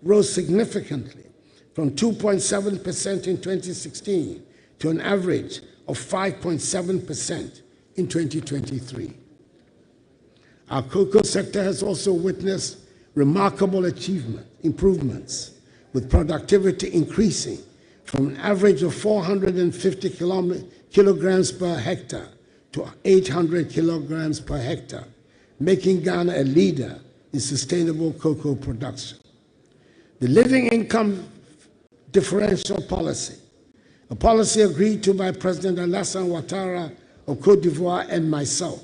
rose significantly from 2.7% in 2016 to an average of 5.7% in 2023. Our cocoa sector has also witnessed remarkable improvements, with productivity increasing from an average of 450 kilograms per hectare to 800 kilograms per hectare, making Ghana a leader in sustainable cocoa production. The living income differential policy, a policy agreed to by President Alassane Ouattara of Cote d'Ivoire and myself,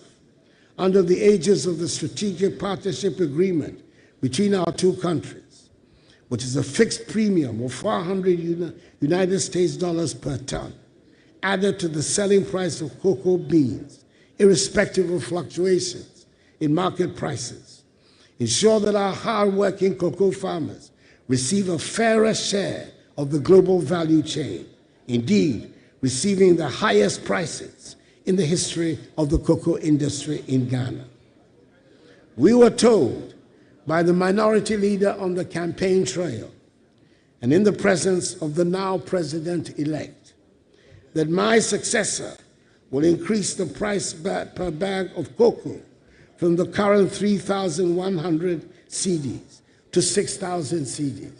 under the aegis of the Strategic Partnership Agreement between our two countries, which is a fixed premium of 400 United States dollars per ton, added to the selling price of cocoa beans, irrespective of fluctuations in market prices, ensure that our hard-working cocoa farmers receive a fairer share of the global value chain, indeed, receiving the highest prices in the history of the cocoa industry in Ghana. We were told by the minority leader on the campaign trail and in the presence of the now president-elect that my successor will increase the price per bag of cocoa from the current 3,100 cedis to 6,000 cedis.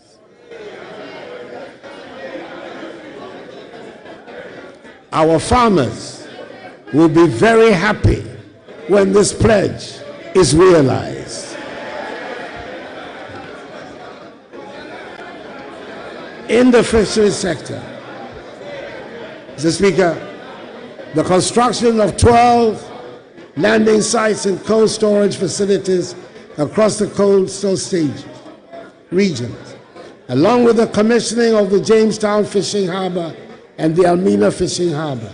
Our farmers will be very happy when this pledge is realized. In the fisheries sector, Mr. Speaker, the construction of 12 landing sites and cold storage facilities across the coastal regions along with the commissioning of the Jamestown Fishing Harbor and the Almena Fishing Harbor,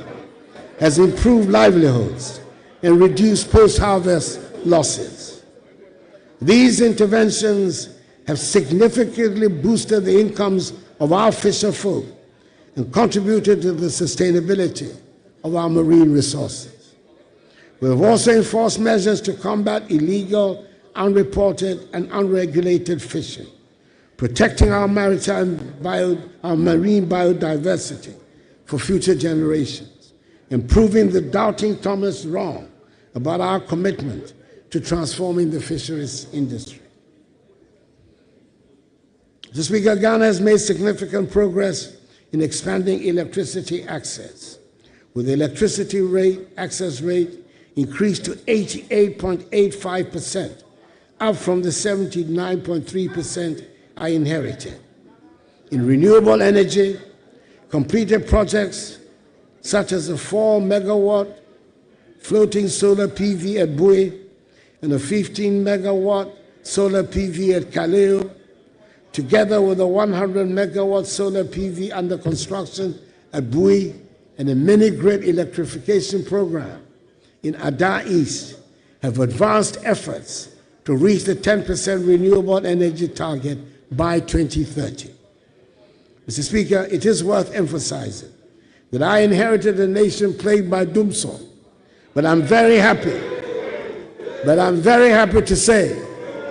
has improved livelihoods and reduced post-harvest losses. These interventions have significantly boosted the incomes of our fisher folk and contributed to the sustainability of our marine resources. We have also enforced measures to combat illegal, unreported, and unregulated fishing, protecting our marine biodiversity for future generations, and proving the doubting Thomas wrong about our commitment to transforming the fisheries industry. Mr. Speaker, Ghana has made significant progress in expanding electricity access, with the electricity access rate increased to 88.85%, up from the 79.3% I inherited. In renewable energy, completed projects such as a 4-megawatt floating solar PV at Bui and a 15-megawatt solar PV at Kaleo, together with a 100-megawatt solar PV under construction at Bui and a mini-grid electrification program in ADDO East, have advanced efforts to reach the 10% renewable energy target by 2030. Mr. Speaker, it is worth emphasizing that I inherited a nation plagued by doomsday, but I'm very happy to say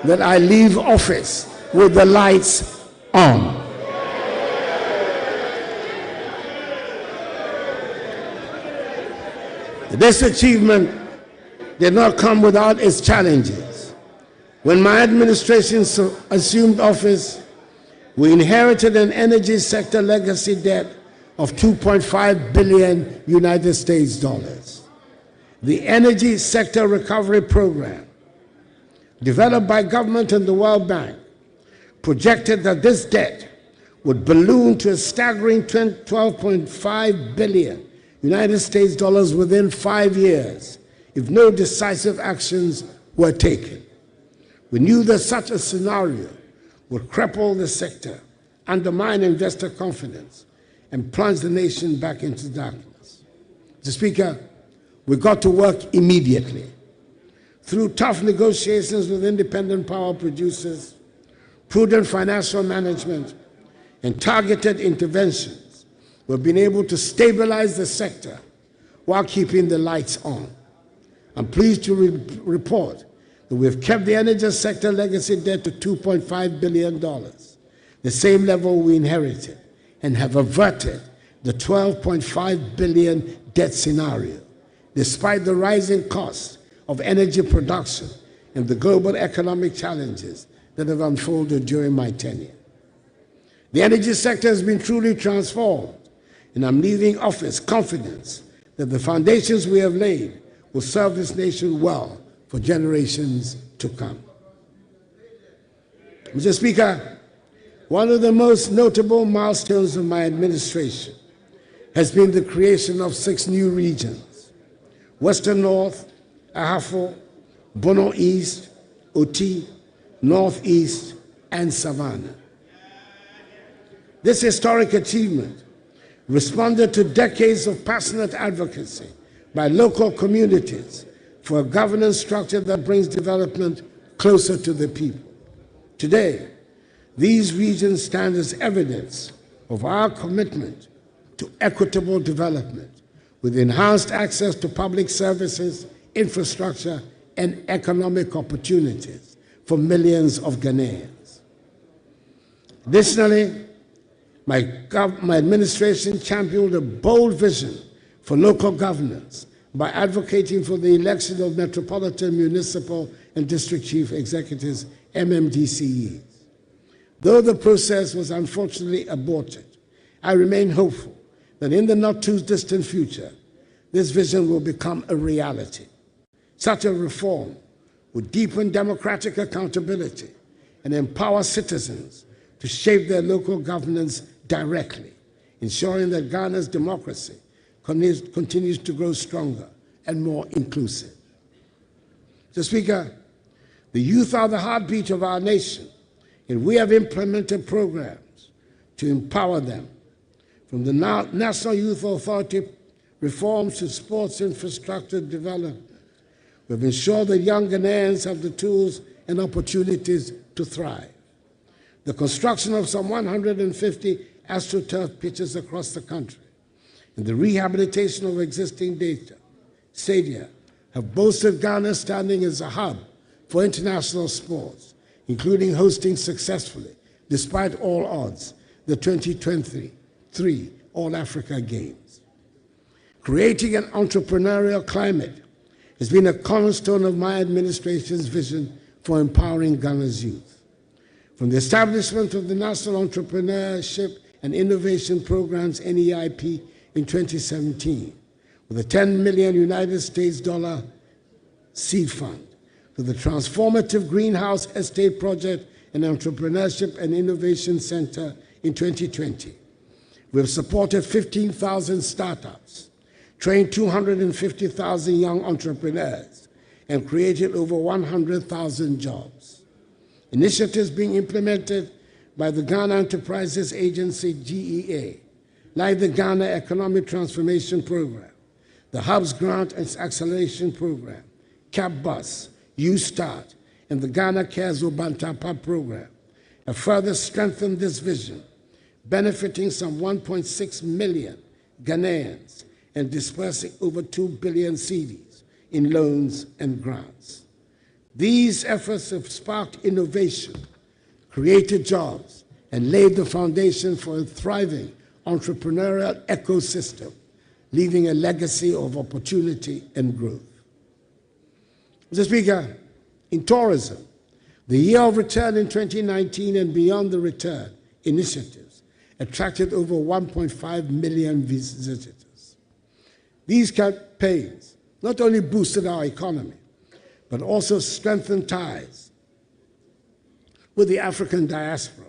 that I leave office with the lights on. This achievement did not come without its challenges. When my administration assumed office, we inherited an energy sector legacy debt of $2.5 billion United States dollars. The Energy Sector Recovery Program, developed by government and the World Bank, projected that this debt would balloon to a staggering $12.5 billion United States dollars within 5 years if no decisive actions were taken. We knew that such a scenario would cripple the sector, undermine investor confidence, and plunge the nation back into darkness. Mr. Speaker, we got to work immediately. Through tough negotiations with independent power producers, prudent financial management, and targeted interventions, we've been able to stabilize the sector while keeping the lights on. I'm pleased to report that we've kept the energy sector legacy debt to $2.5 billion, the same level we inherited, and have averted the $12.5 billion debt scenario, despite the rising costs of energy production and the global economic challenges that have unfolded during my tenure. The energy sector has been truly transformed, and I'm leaving office confident that the foundations we have laid will serve this nation well for generations to come. Mr. Speaker, one of the most notable milestones of my administration has been the creation of 6 new regions: Western North, AKUFO, Bono East, Oti, Northeast, and Savannah. This historic achievement responded to decades of passionate advocacy by local communities for a governance structure that brings development closer to the people. Today, these regions stand as evidence of our commitment to equitable development, with enhanced access to public services, infrastructure, and economic opportunities for millions of Ghanaians. Additionally, my administration championed a bold vision for local governance by advocating for the election of Metropolitan, Municipal, and District Chief Executives, MMDCEs. Though the process was unfortunately aborted, I remain hopeful that in the not-too-distant future, this vision will become a reality. Such a reform would deepen democratic accountability and empower citizens to shape their local governance directly, ensuring that Ghana's democracy continues to grow stronger and more inclusive. Mr. Speaker, the youth are the heartbeat of our nation, and we have implemented programs to empower them. From the National Youth Authority reforms to sports infrastructure development, we've ensured that young Ghanaians have the tools and opportunities to thrive. The construction of some 150 AstroTurf pitches across the country and the rehabilitation of existing stadia have boosted Ghana's standing as a hub for international sports, including hosting successfully, despite all odds, the 2023 All-Africa Games. Creating an entrepreneurial climate has been a cornerstone of my administration's vision for empowering Ghana's youth. From the establishment of the National Entrepreneurship and Innovation Programs, NEIP, in 2017, with a $10 million United States dollar seed fund, to the transformative Greenhouse Estate Project and Entrepreneurship and Innovation Center in 2020. We have supported 15,000 startups, trained 250,000 young entrepreneurs, and created over 100,000 jobs. Initiatives being implemented by the Ghana Enterprises Agency, GEA, like the Ghana Economic Transformation Program, the Hubs Grant and Acceleration Program, CAP-BUS, U-START, and the Ghana Cares Obantapa Program, have further strengthened this vision, benefiting some 1.6 million Ghanaians and dispersing over 2 billion cedis in loans and grants. These efforts have sparked innovation, created jobs, and laid the foundation for a thriving entrepreneurial ecosystem, leaving a legacy of opportunity and growth. Mr. Speaker, in tourism, the Year of Return in 2019 and Beyond the Return initiatives attracted over 1.5 million visitors. These campaigns not only boosted our economy, but also strengthened ties with the African diaspora,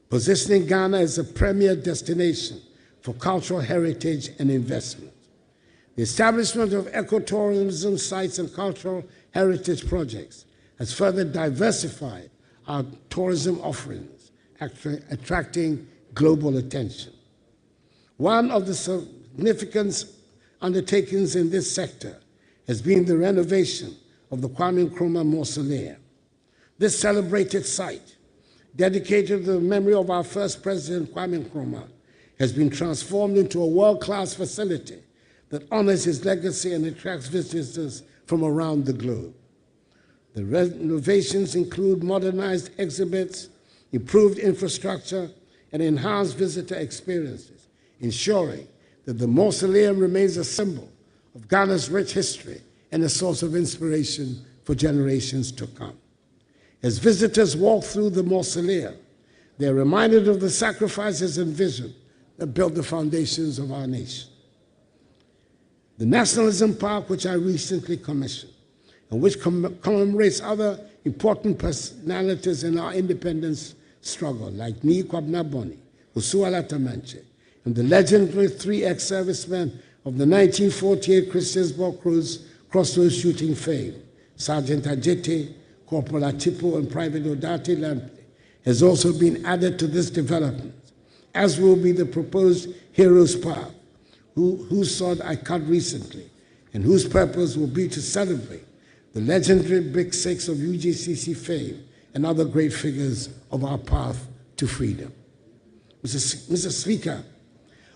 positioning Ghana as a premier destination for cultural heritage and investment. The establishment of ecotourism sites and cultural heritage projects has further diversified our tourism offerings, attracting global attention. One of the significant undertakings in this sector has been the renovation of the Kwame Nkrumah Mausoleum. This celebrated site, dedicated to the memory of our first president, Kwame Nkrumah, has been transformed into a world-class facility that honors his legacy and attracts visitors from around the globe. The renovations include modernized exhibits, improved infrastructure, and enhanced visitor experiences, ensuring that the mausoleum remains a symbol of Ghana's rich history and a source of inspiration for generations to come. As visitors walk through the mausoleum, they are reminded of the sacrifices and vision that built the foundations of our nation. The Nationalism Park, which I recently commissioned, and which commemorates other important personalities in our independence struggle, like Nii Kwabena Boni, Usuala Tamanche, and the legendary 3 ex-servicemen of the 1948 Christiansborg Crossroads shooting fame, Sergeant Ajete, Corporal Atipo, and Private Odati Lample, has also been added to this development, as will be the proposed Heroes Park, whose sword I cut recently, and whose purpose will be to celebrate the legendary Big Six of UGCC fame and other great figures of our path to freedom. Mr. Speaker,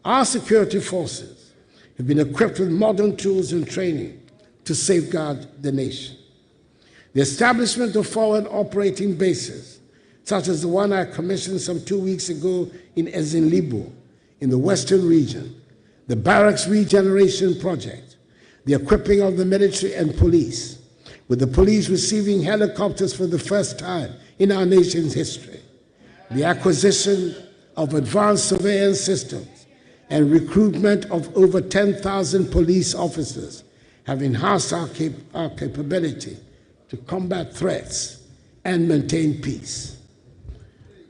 our security forces have been equipped with modern tools and training to safeguard the nation. The establishment of forward operating bases, such as the one I commissioned some 2 weeks ago in Ezinlibo, in the Western region, the Barracks Regeneration Project, the equipping of the military and police, with the police receiving helicopters for the first time in our nation's history, the acquisition of advanced surveillance systems, and recruitment of over 10,000 police officers have enhanced our capability to combat threats and maintain peace.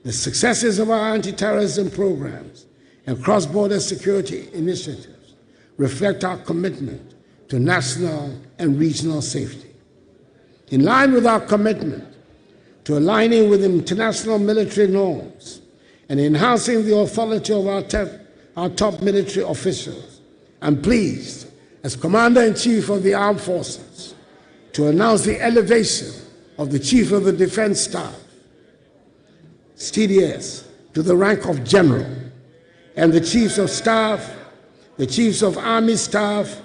The successes of our anti-terrorism programs and cross-border security initiatives reflect our commitment to national and regional safety. In line with our commitment to aligning with international military norms and enhancing the authority of our top military officials. I'm pleased, as Commander-in-Chief of the Armed Forces, to announce the elevation of the Chief of the Defense Staff, TDS, to the rank of General, and the Chiefs of Staff, the Chiefs of Army Staff,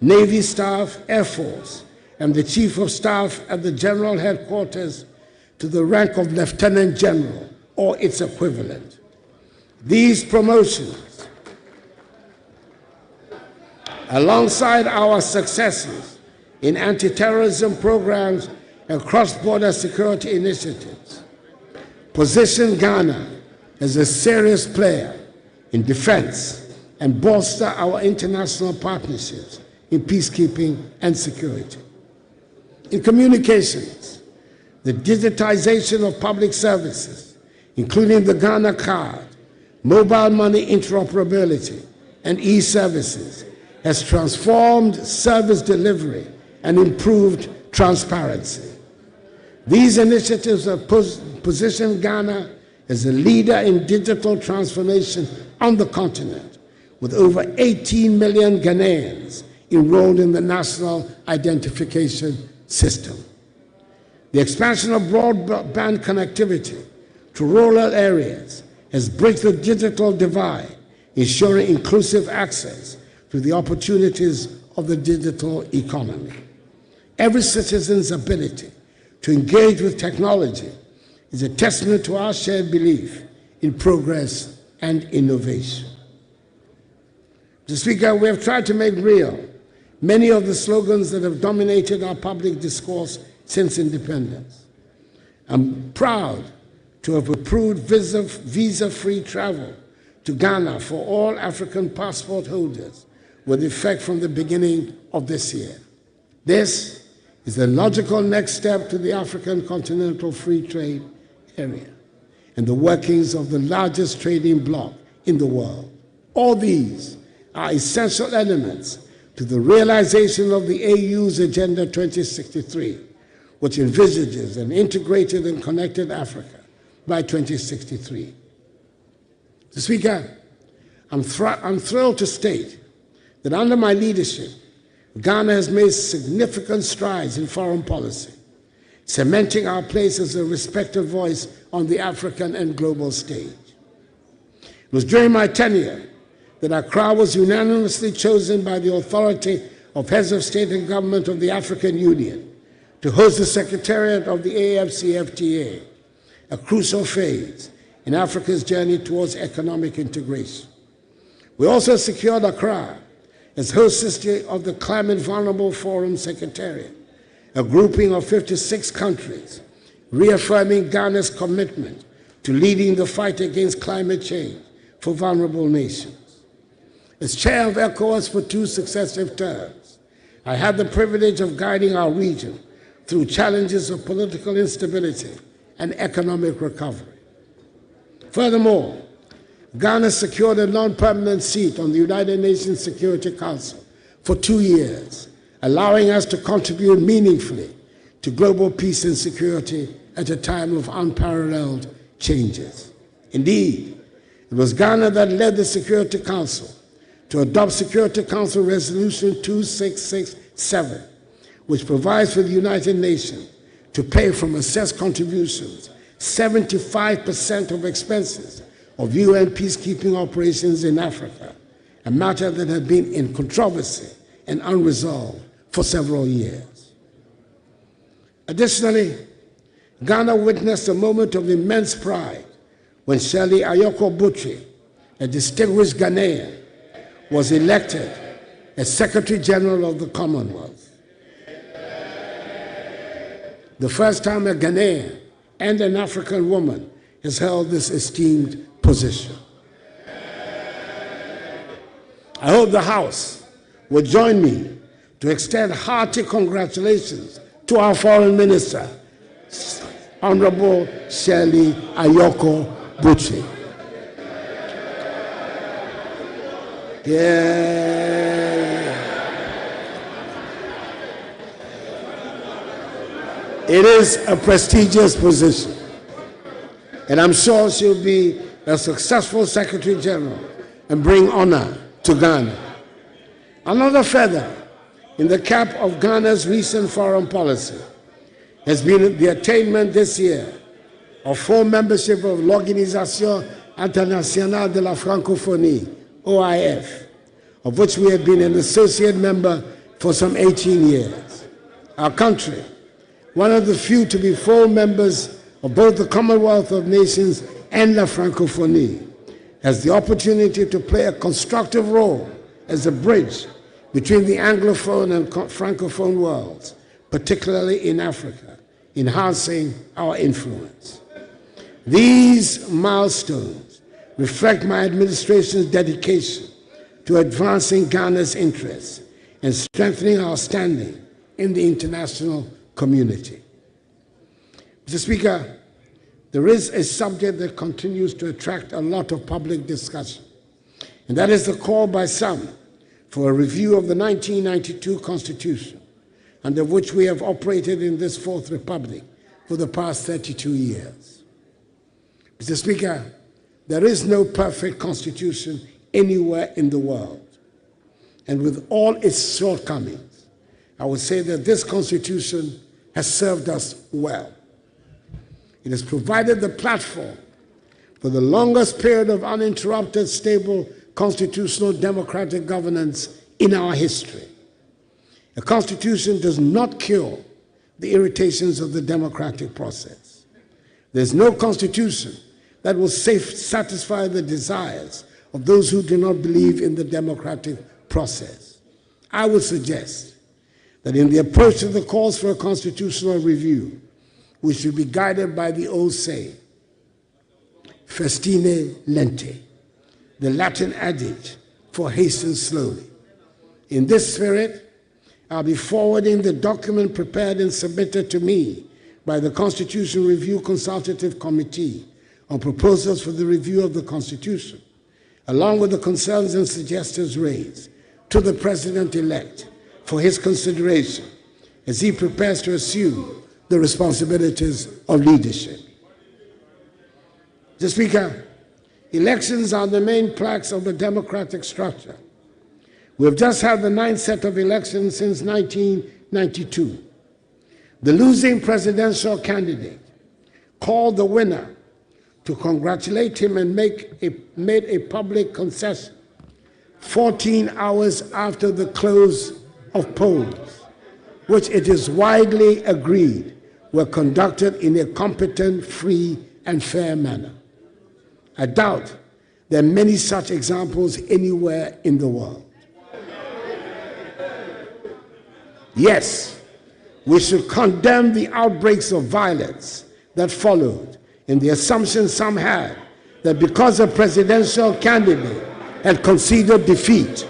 Navy Staff, Air Force, and the Chief of Staff at the General Headquarters to the rank of Lieutenant General or its equivalent. These promotions, alongside our successes in anti-terrorism programs and cross-border security initiatives, position Ghana as a serious player in defense and bolster our international partnerships in peacekeeping and security. In communications, the digitization of public services, including the Ghana card, mobile money interoperability, and e-services, has transformed service delivery and improved transparency. These initiatives have positioned Ghana as a leader in digital transformation on the continent, with over 18 million Ghanaians enrolled in the National Identification System. The expansion of broadband connectivity to rural areas has bridged the digital divide, ensuring inclusive access to the opportunities of the digital economy. Every citizen's ability to engage with technology is a testament to our shared belief in progress and innovation. Mr. Speaker, we have tried to make real many of the slogans that have dominated our public discourse since independence. I'm proud to have approved visa-free travel to Ghana for all African passport holders with effect from the beginning of this year. This is the logical next step to the African Continental Free Trade Area and the workings of the largest trading bloc in the world. All these are essential elements to the realization of the AU's Agenda 2063, which envisages an integrated and connected Africa by 2063. Mr. Speaker, I'm thrilled to state that under my leadership, Ghana has made significant strides in foreign policy, cementing our place as a respected voice on the African and global stage. It was during my tenure that Accra was unanimously chosen by the authority of heads of state and government of the African Union to host the Secretariat of the AFCFTA, a crucial phase in Africa's journey towards economic integration. We also secured Accra as host city of the Climate Vulnerable Forum Secretariat, a grouping of 56 countries, reaffirming Ghana's commitment to leading the fight against climate change for vulnerable nations. As chair of ECOWAS for 2 successive terms, I had the privilege of guiding our region through challenges of political instability and economic recovery. Furthermore, Ghana secured a non-permanent seat on the United Nations Security Council for 2 years, allowing us to contribute meaningfully to global peace and security at a time of unparalleled changes. Indeed, it was Ghana that led the Security Council to adopt Security Council Resolution 2667, which provides for the United Nations to pay from assessed contributions 75% of expenses of UN peacekeeping operations in Africa, a matter that had been in controversy and unresolved for several years. Additionally, Ghana witnessed a moment of immense pride when Shirley Ayoko Botry, a distinguished Ghanaian, was elected as Secretary General of the Commonwealth. The first time a Ghanaian and an African woman has held this esteemed position. I hope the House will join me to extend hearty congratulations to our Foreign Minister, Honorable Shirley Ayoko Botry. Yeah. It is a prestigious position, and I'm sure she'll be a successful Secretary General, and bring honor to Ghana. Another feather in the cap of Ghana's recent foreign policy has been the attainment this year of full membership of l'Organisation Internationale de la Francophonie, OIF, of which we have been an associate member for some 18 years. Our country, one of the few to be full members of both the Commonwealth of Nations and la Francophonie, has the opportunity to play a constructive role as a bridge between the Anglophone and Francophone worlds, particularly in Africa, enhancing our influence. These milestones reflect my administration's dedication to advancing Ghana's interests and strengthening our standing in the international community. Mr. Speaker, there is a subject that continues to attract a lot of public discussion, and that is the call by some for a review of the 1992 Constitution, under which we have operated in this Fourth Republic for the past 32 years. Mr. Speaker, there is no perfect constitution anywhere in the world, and with all its shortcomings, I would say that this constitution has served us well. It has provided the platform for the longest period of uninterrupted, stable, constitutional democratic governance in our history. A constitution does not cure the irritations of the democratic process. There's no constitution that will satisfy the desires of those who do not believe in the democratic process. I would suggest that in the approach to the calls for a constitutional review, we should be guided by the old saying, festine lente, the Latin adage for hasten slowly. In this spirit, I'll be forwarding the document prepared and submitted to me by the Constitution Review Consultative Committee on proposals for the review of the Constitution, along with the concerns and suggestions raised, to the President-elect for his consideration as he prepares to assume the responsibilities of leadership. Mr. Speaker, elections are the main planks of the democratic structure. We have just had the 9th set of elections since 1992. The losing presidential candidate called the winner to congratulate him and made a public concession 14 hours after the close of polls, which it is widely agreed were conducted in a competent, free, and fair manner. I doubt there are many such examples anywhere in the world. Yes, we should condemn the outbreaks of violence that followed, and the assumption some had that because a presidential candidate had conceded defeat,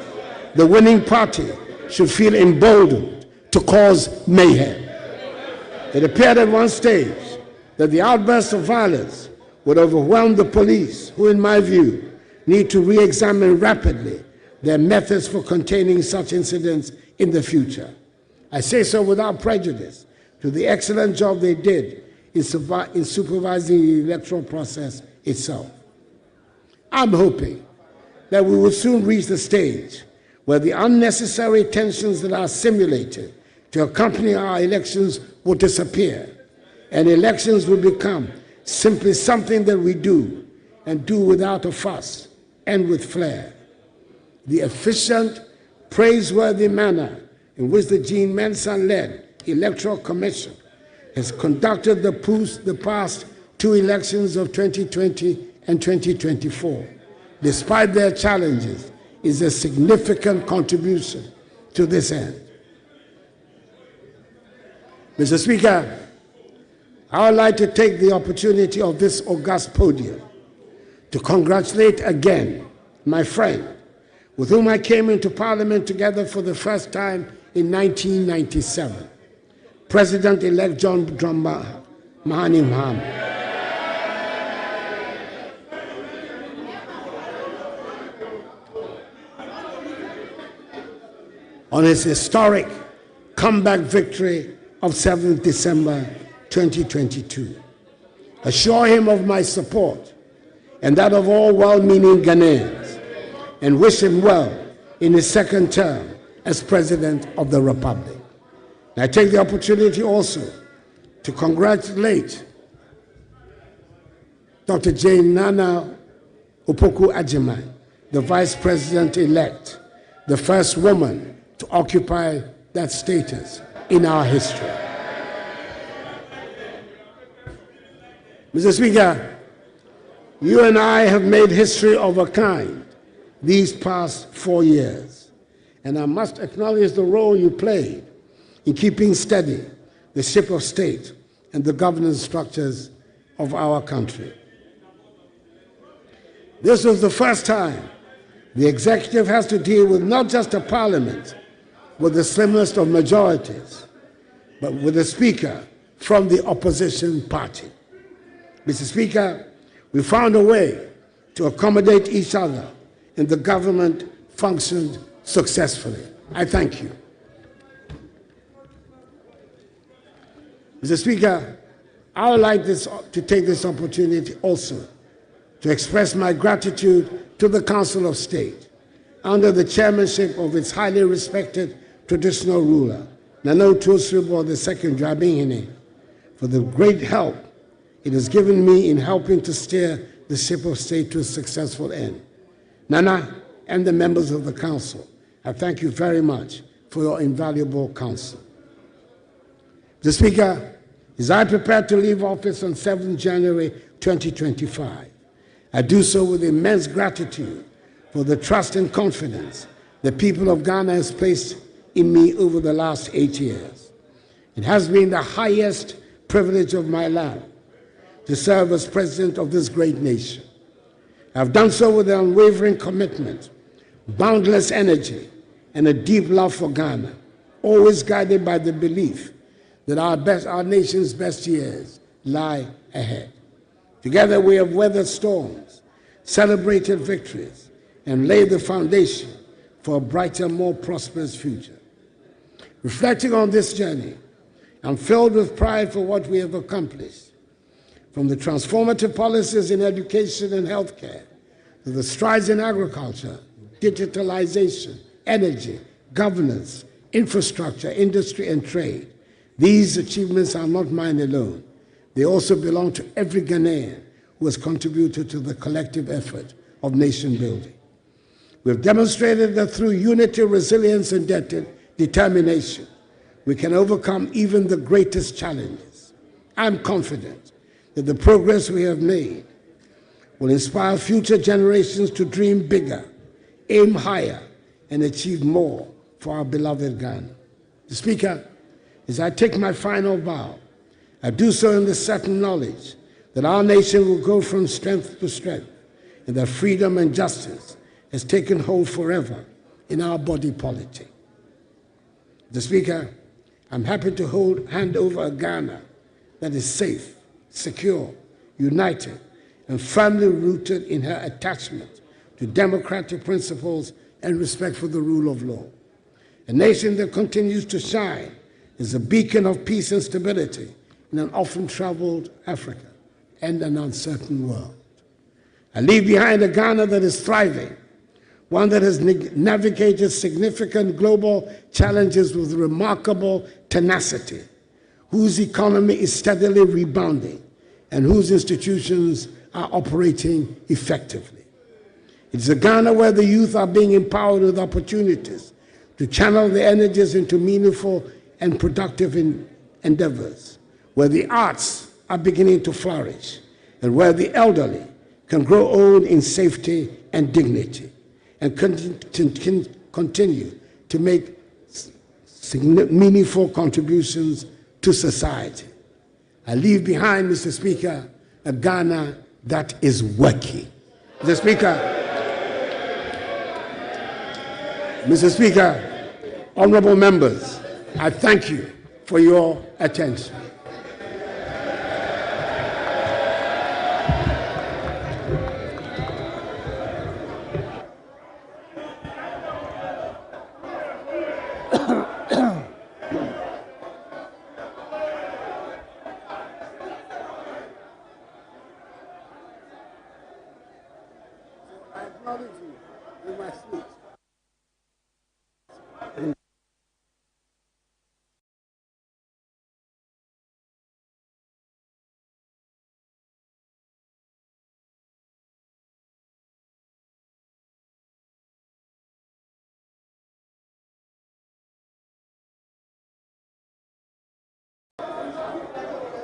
the winning party should feel emboldened to cause mayhem. It appeared at one stage that the outbursts of violence would overwhelm the police, who, in my view, need to re-examine rapidly their methods for containing such incidents in the future. I say so without prejudice to the excellent job they did in supervising the electoral process itself. I'm hoping that we will soon reach the stage where the unnecessary tensions that are simulated to accompany our elections will disappear, and elections will become simply something that we do, and do without a fuss and with flair. The efficient, praiseworthy manner in which the Jean Mensa-led Electoral Commission has conducted the past two elections of 2020 and 2024, despite their challenges, is a significant contribution to this end. Mr. Speaker, I would like to take the opportunity of this august podium to congratulate again my friend, with whom I came into Parliament together for the first time in 1997, President-elect John Mahani Mahama. On his historic comeback victory of 7th December 2022. Assure him of my support and that of all well-meaning Ghanaians, and wish him well in his second term as President of the Republic. And I take the opportunity also to congratulate Dr. Jane Nana Opoku-Agyeman, the Vice President-elect, the first woman to occupy that status in our history. Mr. Speaker, you and I have made history of a kind these past 4 years, and I must acknowledge the role you played in keeping steady the ship of state and the governance structures of our country. This was the first time the executive has to deal with not just a parliament with the slimmest of majorities, but with a speaker from the opposition party. Mr. Speaker, we found a way to accommodate each other, and the government functioned successfully. I thank you. Mr. Speaker, I would like to take this opportunity also to express my gratitude to the Council of State under the chairmanship of its highly respected traditional ruler, Nana Otuo-Siriboe II Dramini, for the great help it has given me in helping to steer the ship of state to a successful end. Nana and the members of the Council, I thank you very much for your invaluable counsel. Mr. Speaker, as I prepare to leave office on 7th January 2025, I do so with immense gratitude for the trust and confidence the people of Ghana has placed in me over the last 8 years. It has been the highest privilege of my life to serve as president of this great nation. I've done so with an unwavering commitment, boundless energy, and a deep love for Ghana, always guided by the belief that our nation's best years lie ahead. Together we have weathered storms, celebrated victories, and laid the foundation for a brighter, more prosperous future. Reflecting on this journey, I'm filled with pride for what we have accomplished, from the transformative policies in education and healthcare, to the strides in agriculture, digitalization, energy, governance, infrastructure, industry, and trade. These achievements are not mine alone. They also belong to every Ghanaian who has contributed to the collective effort of nation building. We have demonstrated that through unity, resilience, and determination, we can overcome even the greatest challenges. I'm confident that the progress we have made will inspire future generations to dream bigger, aim higher, and achieve more for our beloved Ghana. Mr. Speaker, as I take my final vow, I do so in the certain knowledge that our nation will go from strength to strength, and that freedom and justice has taken hold forever in our body politic. Mr. Speaker, I'm happy to hand over a Ghana that is safe, secure, united, and firmly rooted in her attachment to democratic principles and respect for the rule of law. A nation that continues to shine as a beacon of peace and stability in an often troubled Africa and an uncertain world. I leave behind a Ghana that is thriving, one that has navigated significant global challenges with remarkable tenacity, whose economy is steadily rebounding, and whose institutions are operating effectively. It's a Ghana where the youth are being empowered with opportunities to channel their energies into meaningful and productive endeavors, where the arts are beginning to flourish, and where the elderly can grow old in safety and dignity, and continue to make meaningful contributions to society. I leave behind, Mr. Speaker, a Ghana that is working. Mr. Speaker, honorable members, I thank you for your attention.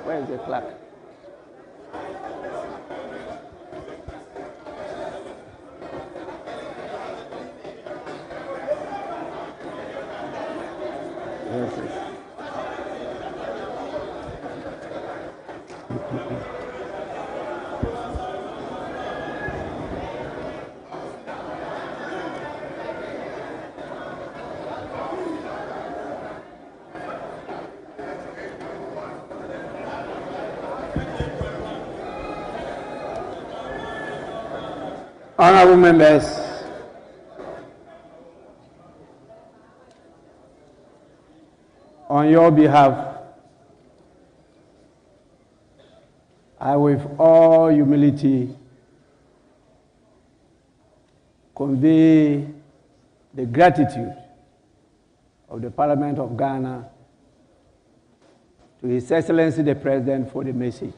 Where is the clerk? Yes. Honorable members, on your behalf, I, with all humility, convey the gratitude of the Parliament of Ghana to His Excellency the President for the message.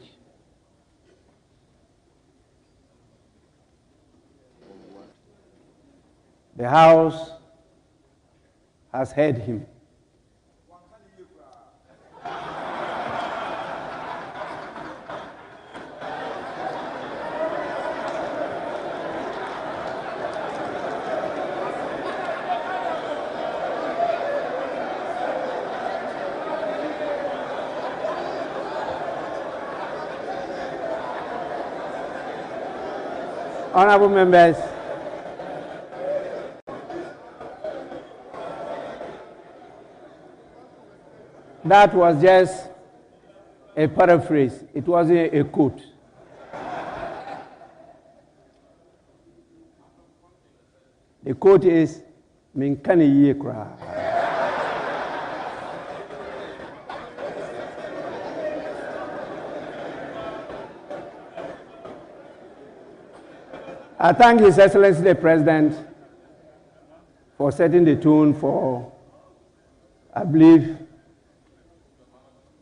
The House has heard him. Honorable members, that was just a paraphrase. It wasn't a quote. The quote is, "Minkani ye kra." I thank His Excellency the President for setting the tone for, I believe,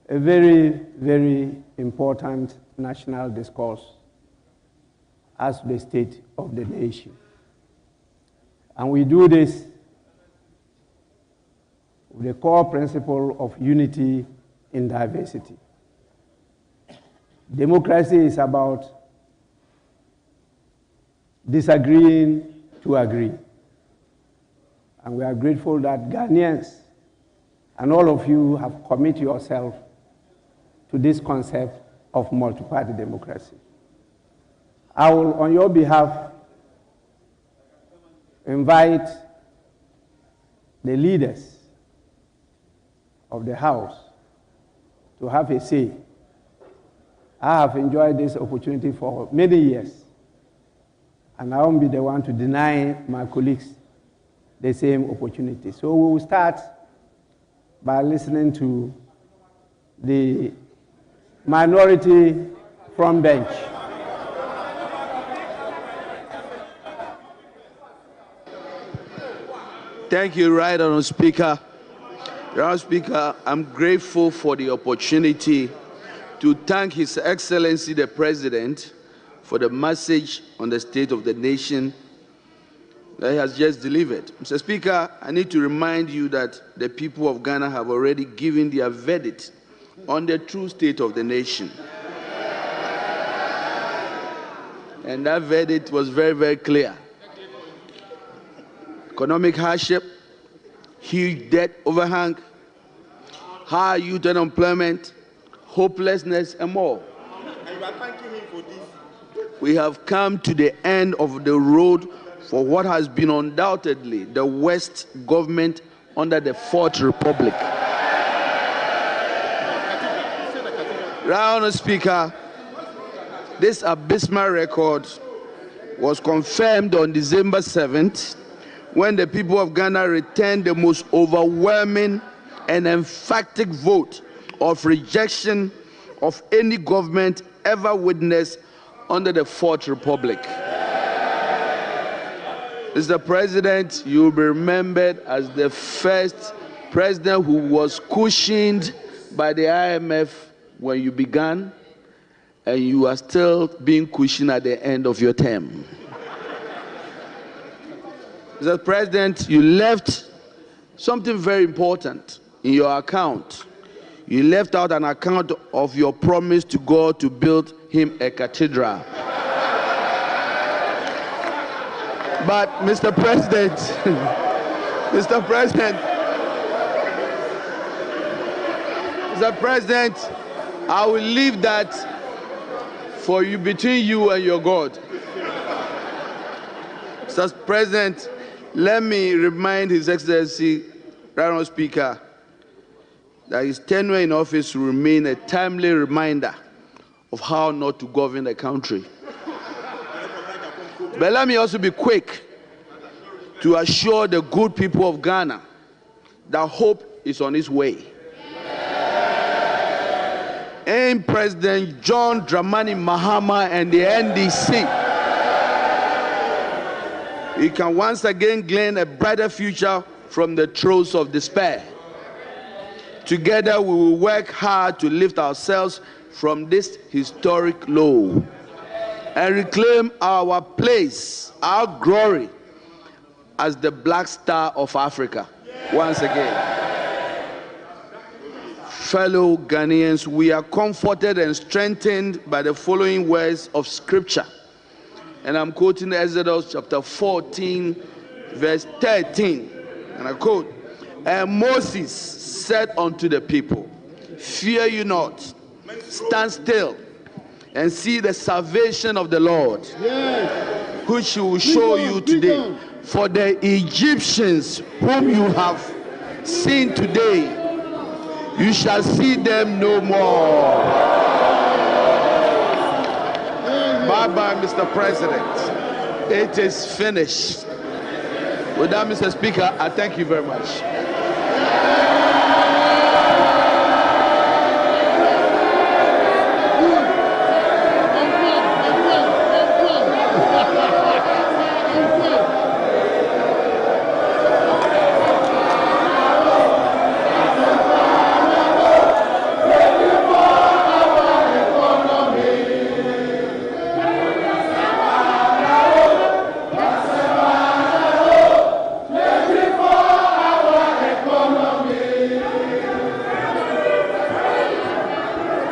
a very, very important national discourse as to the state of the nation. And we do this with the core principle of unity in diversity. Democracy is about disagreeing to agree. And we are grateful that Ghanaians and all of you have committed yourself to this concept of multi-party democracy. I will, on your behalf, invite the leaders of the House to have a say. I have enjoyed this opportunity for many years, and I won't be the one to deny my colleagues the same opportunity. So we will start by listening to the minority front bench. Thank you, Right Honourable Speaker. Your Honourable Speaker, I'm grateful for the opportunity to thank His Excellency the President for the message on the state of the nation that he has just delivered. Mr. Speaker, I need to remind you that the people of Ghana have already given their verdict on the true state of the nation. And that verdict was very, very clear. Economic hardship, huge debt overhang, high youth unemployment, hopelessness, and more. And you are thanking him for this. We have come to the end of the road for what has been undoubtedly the worst government under the Fourth Republic. Right Honourable Speaker, this abysmal record was confirmed on December 7th when the people of Ghana returned the most overwhelming and emphatic vote of rejection of any government ever witnessed under the Fourth Republic. Mr. President, you will be remembered as the first president who was cushioned by the IMF when you began, and you are still being cushioned at the end of your term. Mr. President, you left something very important in your account. You left out an account of your promise to God to build him a cathedral. But Mr. President, Mr. President, I will leave that for you, between you and your God. Mr. President, let me remind His Excellency, Right Honourable Speaker, that his tenure in office will remain a timely reminder of how not to govern the country. But let me also be quick to assure the good people of Ghana that hope is on its way. And President John Dramani Mahama and the NDC, we can once again glean a brighter future from the throes of despair. Together we will work hard to lift ourselves from this historic low and reclaim our place, our glory as the Black Star of Africa once again. Fellow Ghanaians, we are comforted and strengthened by the following words of Scripture. And I'm quoting Exodus chapter 14, verse 13. And I quote, "And Moses said unto the people, Fear you not, stand still, and see the salvation of the Lord, which he will show you today. For the Egyptians whom you have seen today, you shall see them no more." Bye-bye, Mr. President. It is finished. With that, Mr. Speaker, I thank you very much.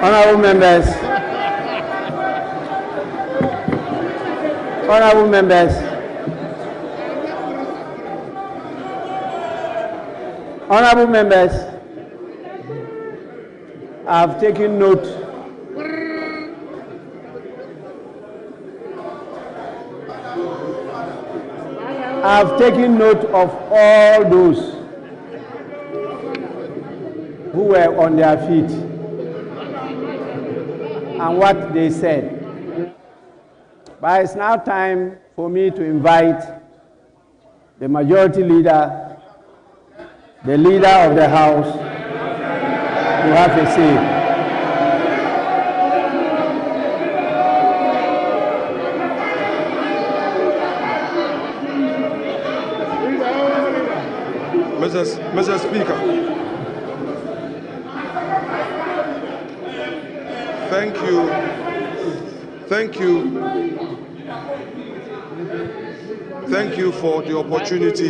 Honorable members, honorable members, honorable members, I have taken note of all those who were on their feet and what they said. But it's now time for me to invite the majority leader, the leader of the House, to have a say. Mr. Speaker, thank you for the opportunity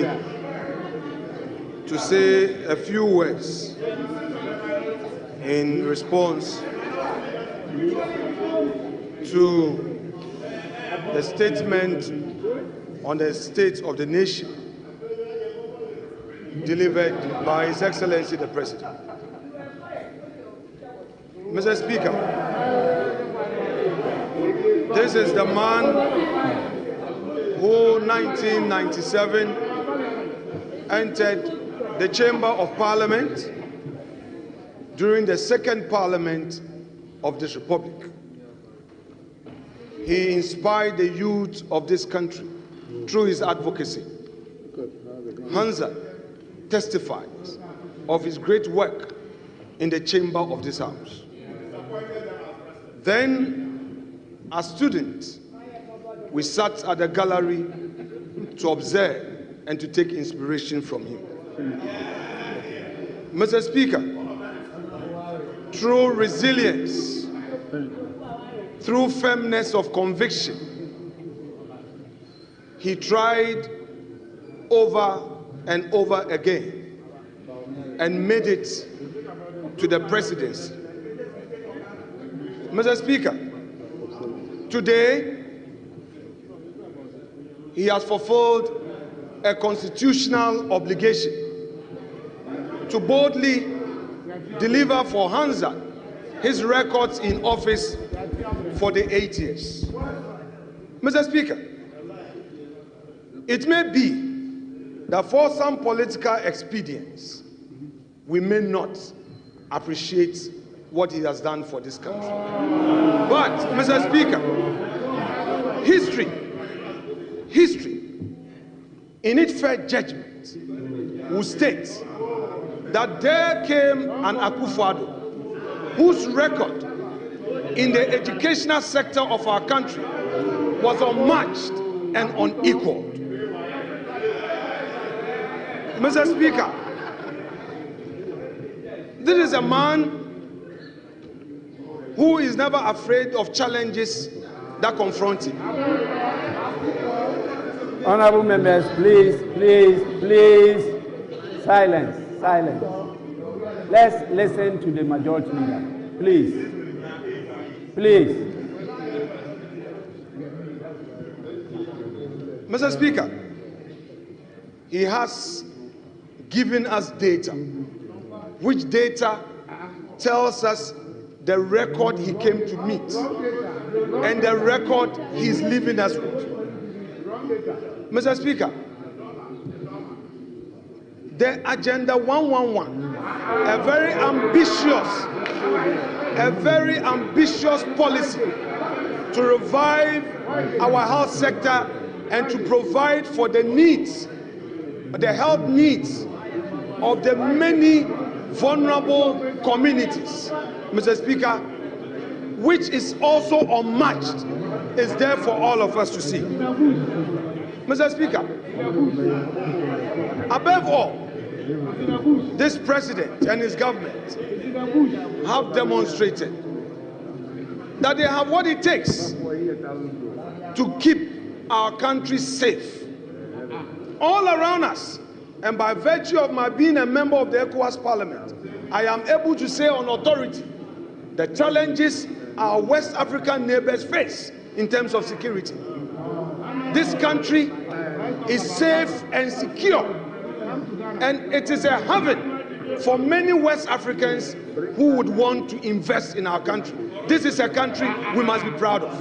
to say a few words in response to the statement on the state of the nation delivered by His Excellency the President. Mr. Speaker, this is the man who, 1997, entered the Chamber of Parliament during the second Parliament of this Republic. He inspired the youth of this country through his advocacy. Hansa testifies of his great work in the chamber of this House. Then, as students, we sat at the gallery to observe and to take inspiration from him. Mr. Speaker, through resilience, through firmness of conviction, he tried over and over again and made it to the presidency. Mr. Speaker, today he has fulfilled a constitutional obligation to boldly deliver for Hansa his records in office for the 8 years. Mr. Speaker, it may be that for some political expedience, we may not appreciate what he has done for this country. But, Mr. Speaker, history, in its fair judgment, will state that there came an AKUFO whose record in the educational sector of our country was unmatched and unequaled. Mr. Speaker, this is a man who is never afraid of challenges that confront him. Honorable members, please, silence. Let's listen to the majority leader. Please. Mr. Speaker, he has given us data, which data tells us the record he came to meet and the record he's leaving us with. Mr. Speaker, the Agenda 111, a very ambitious policy to revive our health sector and to provide for the needs, the health needs of the many vulnerable communities, Mr. Speaker, which is also unmatched, is there for all of us to see. Mr. Speaker, above all, this president and his government have demonstrated that they have what it takes to keep our country safe all around us. And by virtue of my being a member of the ECOWAS Parliament, I am able to say on authority the challenges our West African neighbors face in terms of security. This country is safe and secure, and it is a haven for many West Africans who would want to invest in our country. This is a country we must be proud of.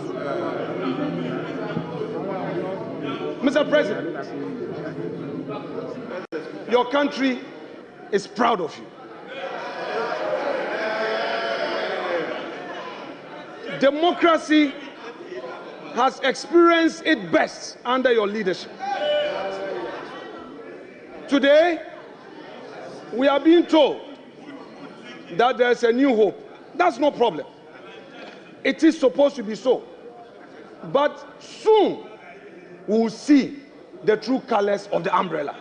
Mr. President, your country is proud of you. Democracy has experienced its best under your leadership. Today, we are being told that there's a new hope. That's no problem. It is supposed to be so. But soon, we will see the true colors of the umbrella.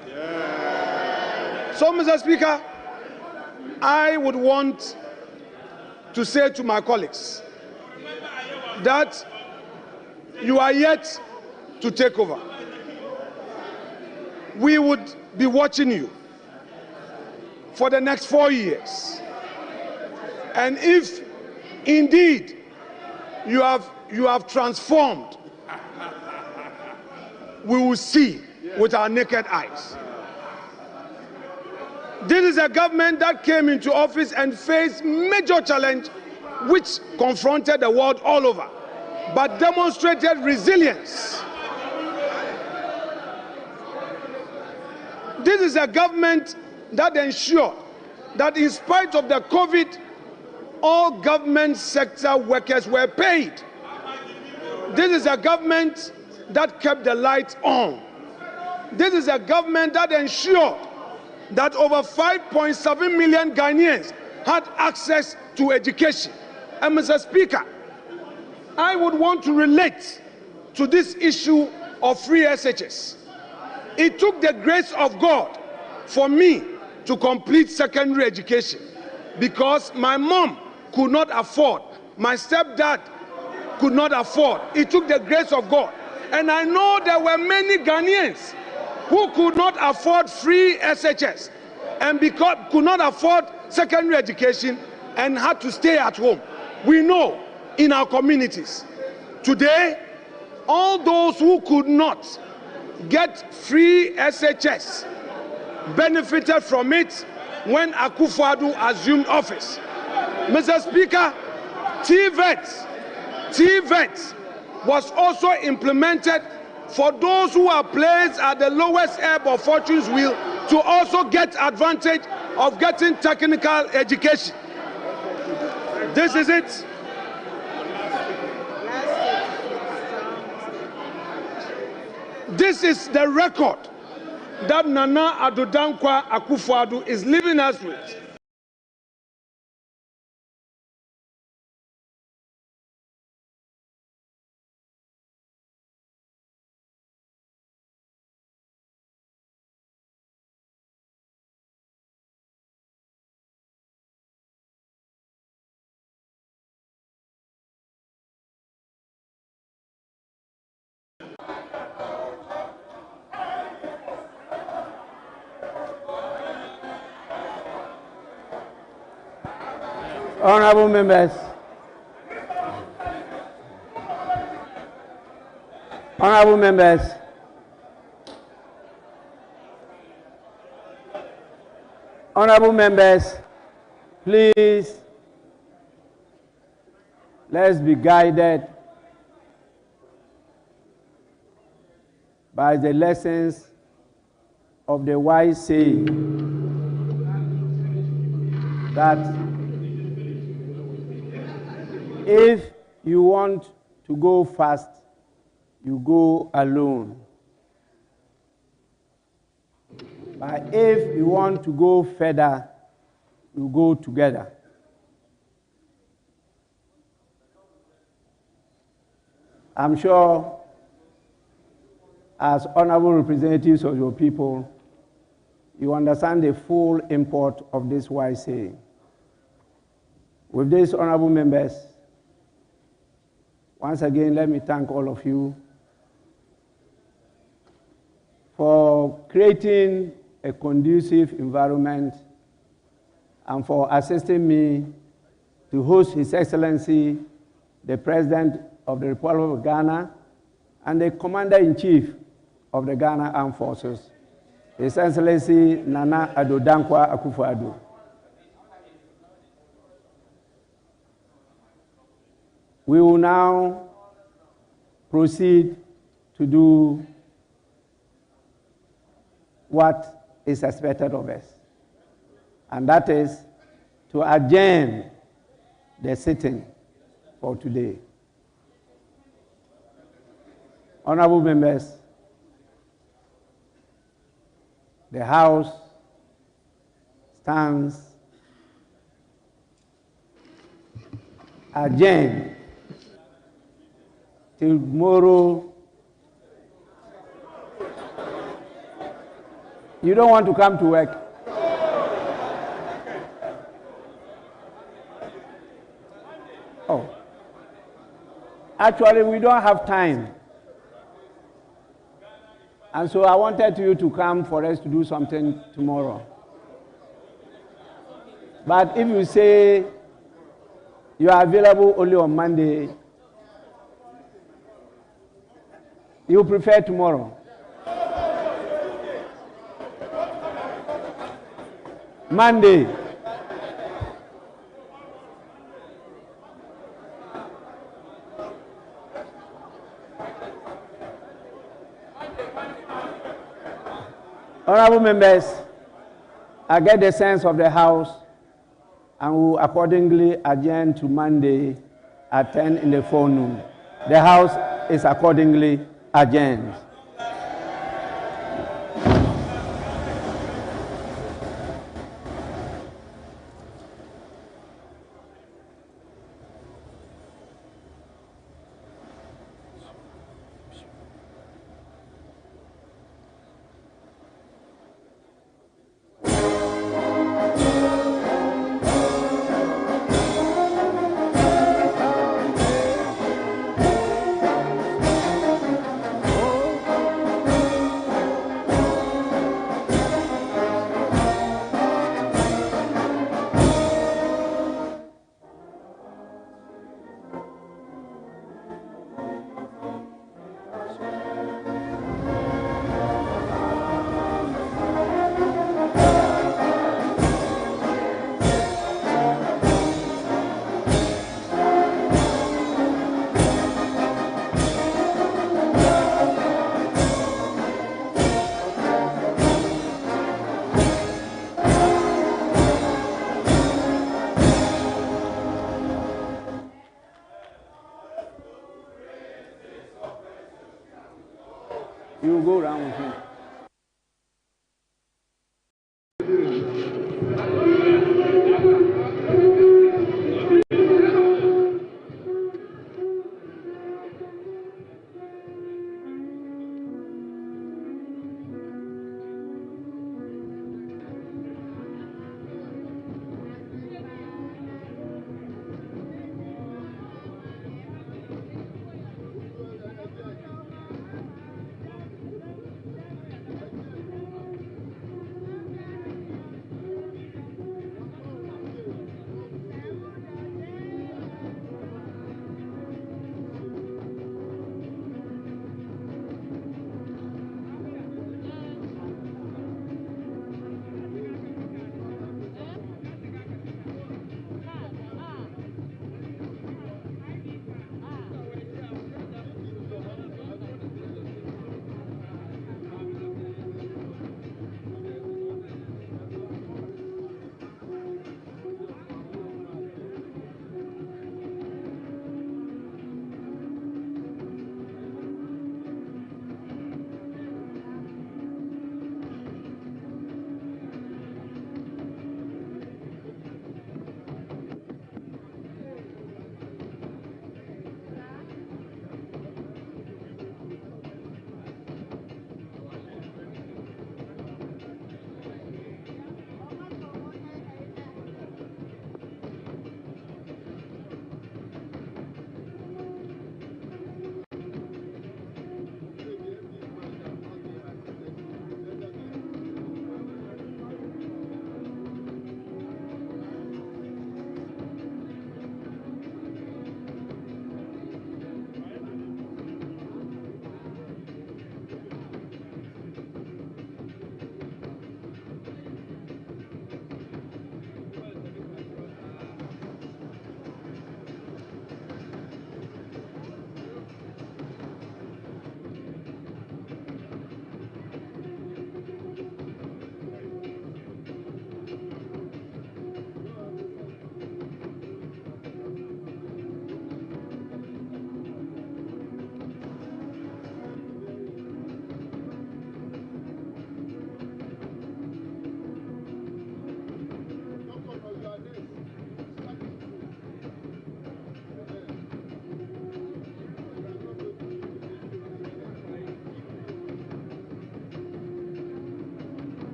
So, Mr. Speaker, I would want to say to my colleagues that you are yet to take over. We would be watching you for the next 4 years. And if indeed you have transformed, we will see with our naked eyes. This is a government that came into office and faced major challenge which confronted the world all over, but demonstrated resilience. This is a government that ensured that in spite of the COVID, all government sector workers were paid. This is a government that kept the lights on. This is a government that ensured that over 5.7 million Ghanaians had access to education. And Mr. Speaker, I would want to relate to this issue of free SHS. It took the grace of God for me to complete secondary education because my mom could not afford, my stepdad could not afford. It took the grace of God. And I know there were many Ghanaians who could not afford free SHS. and because could not afford secondary education and had to stay at home. We know in our communities today, all those who could not get free SHS benefited from it when AKUFO assumed office. Mr. Speaker, TVET was also implemented for those who are placed at the lowest ebb of fortune's wheel to also get advantage of getting technical education. This is it. This is the record that Nana Addo Dankwa AKUFO is leaving us with. Honorable members, honorable members, honorable members, please, let's be guided by the lessons of the wise saying that if you want to go fast, you go alone. But if you want to go further, you go together. I'm sure, as honorable representatives of your people, you understand the full import of this wise saying. With this, honorable members, once again, let me thank all of you for creating a conducive environment and for assisting me to host His Excellency, the President of the Republic of Ghana and the Commander-in-Chief of the Ghana Armed Forces, His Excellency Nana Addo Dankwa AKUFO-Addo. We will now proceed to do what is expected of us, and that is to adjourn the sitting for today. Honorable members, the House stands adjourned till tomorrow. You don't want to come to work? Oh. Actually, we don't have time. And so I wanted you to come for us to do something tomorrow. But if you say you are available only on Monday, you prefer tomorrow? Monday. Honorable members, I get the sense of the House and will accordingly adjourn to Monday at 10 in the forenoon. The House is accordingly adjourned. You will go around with him.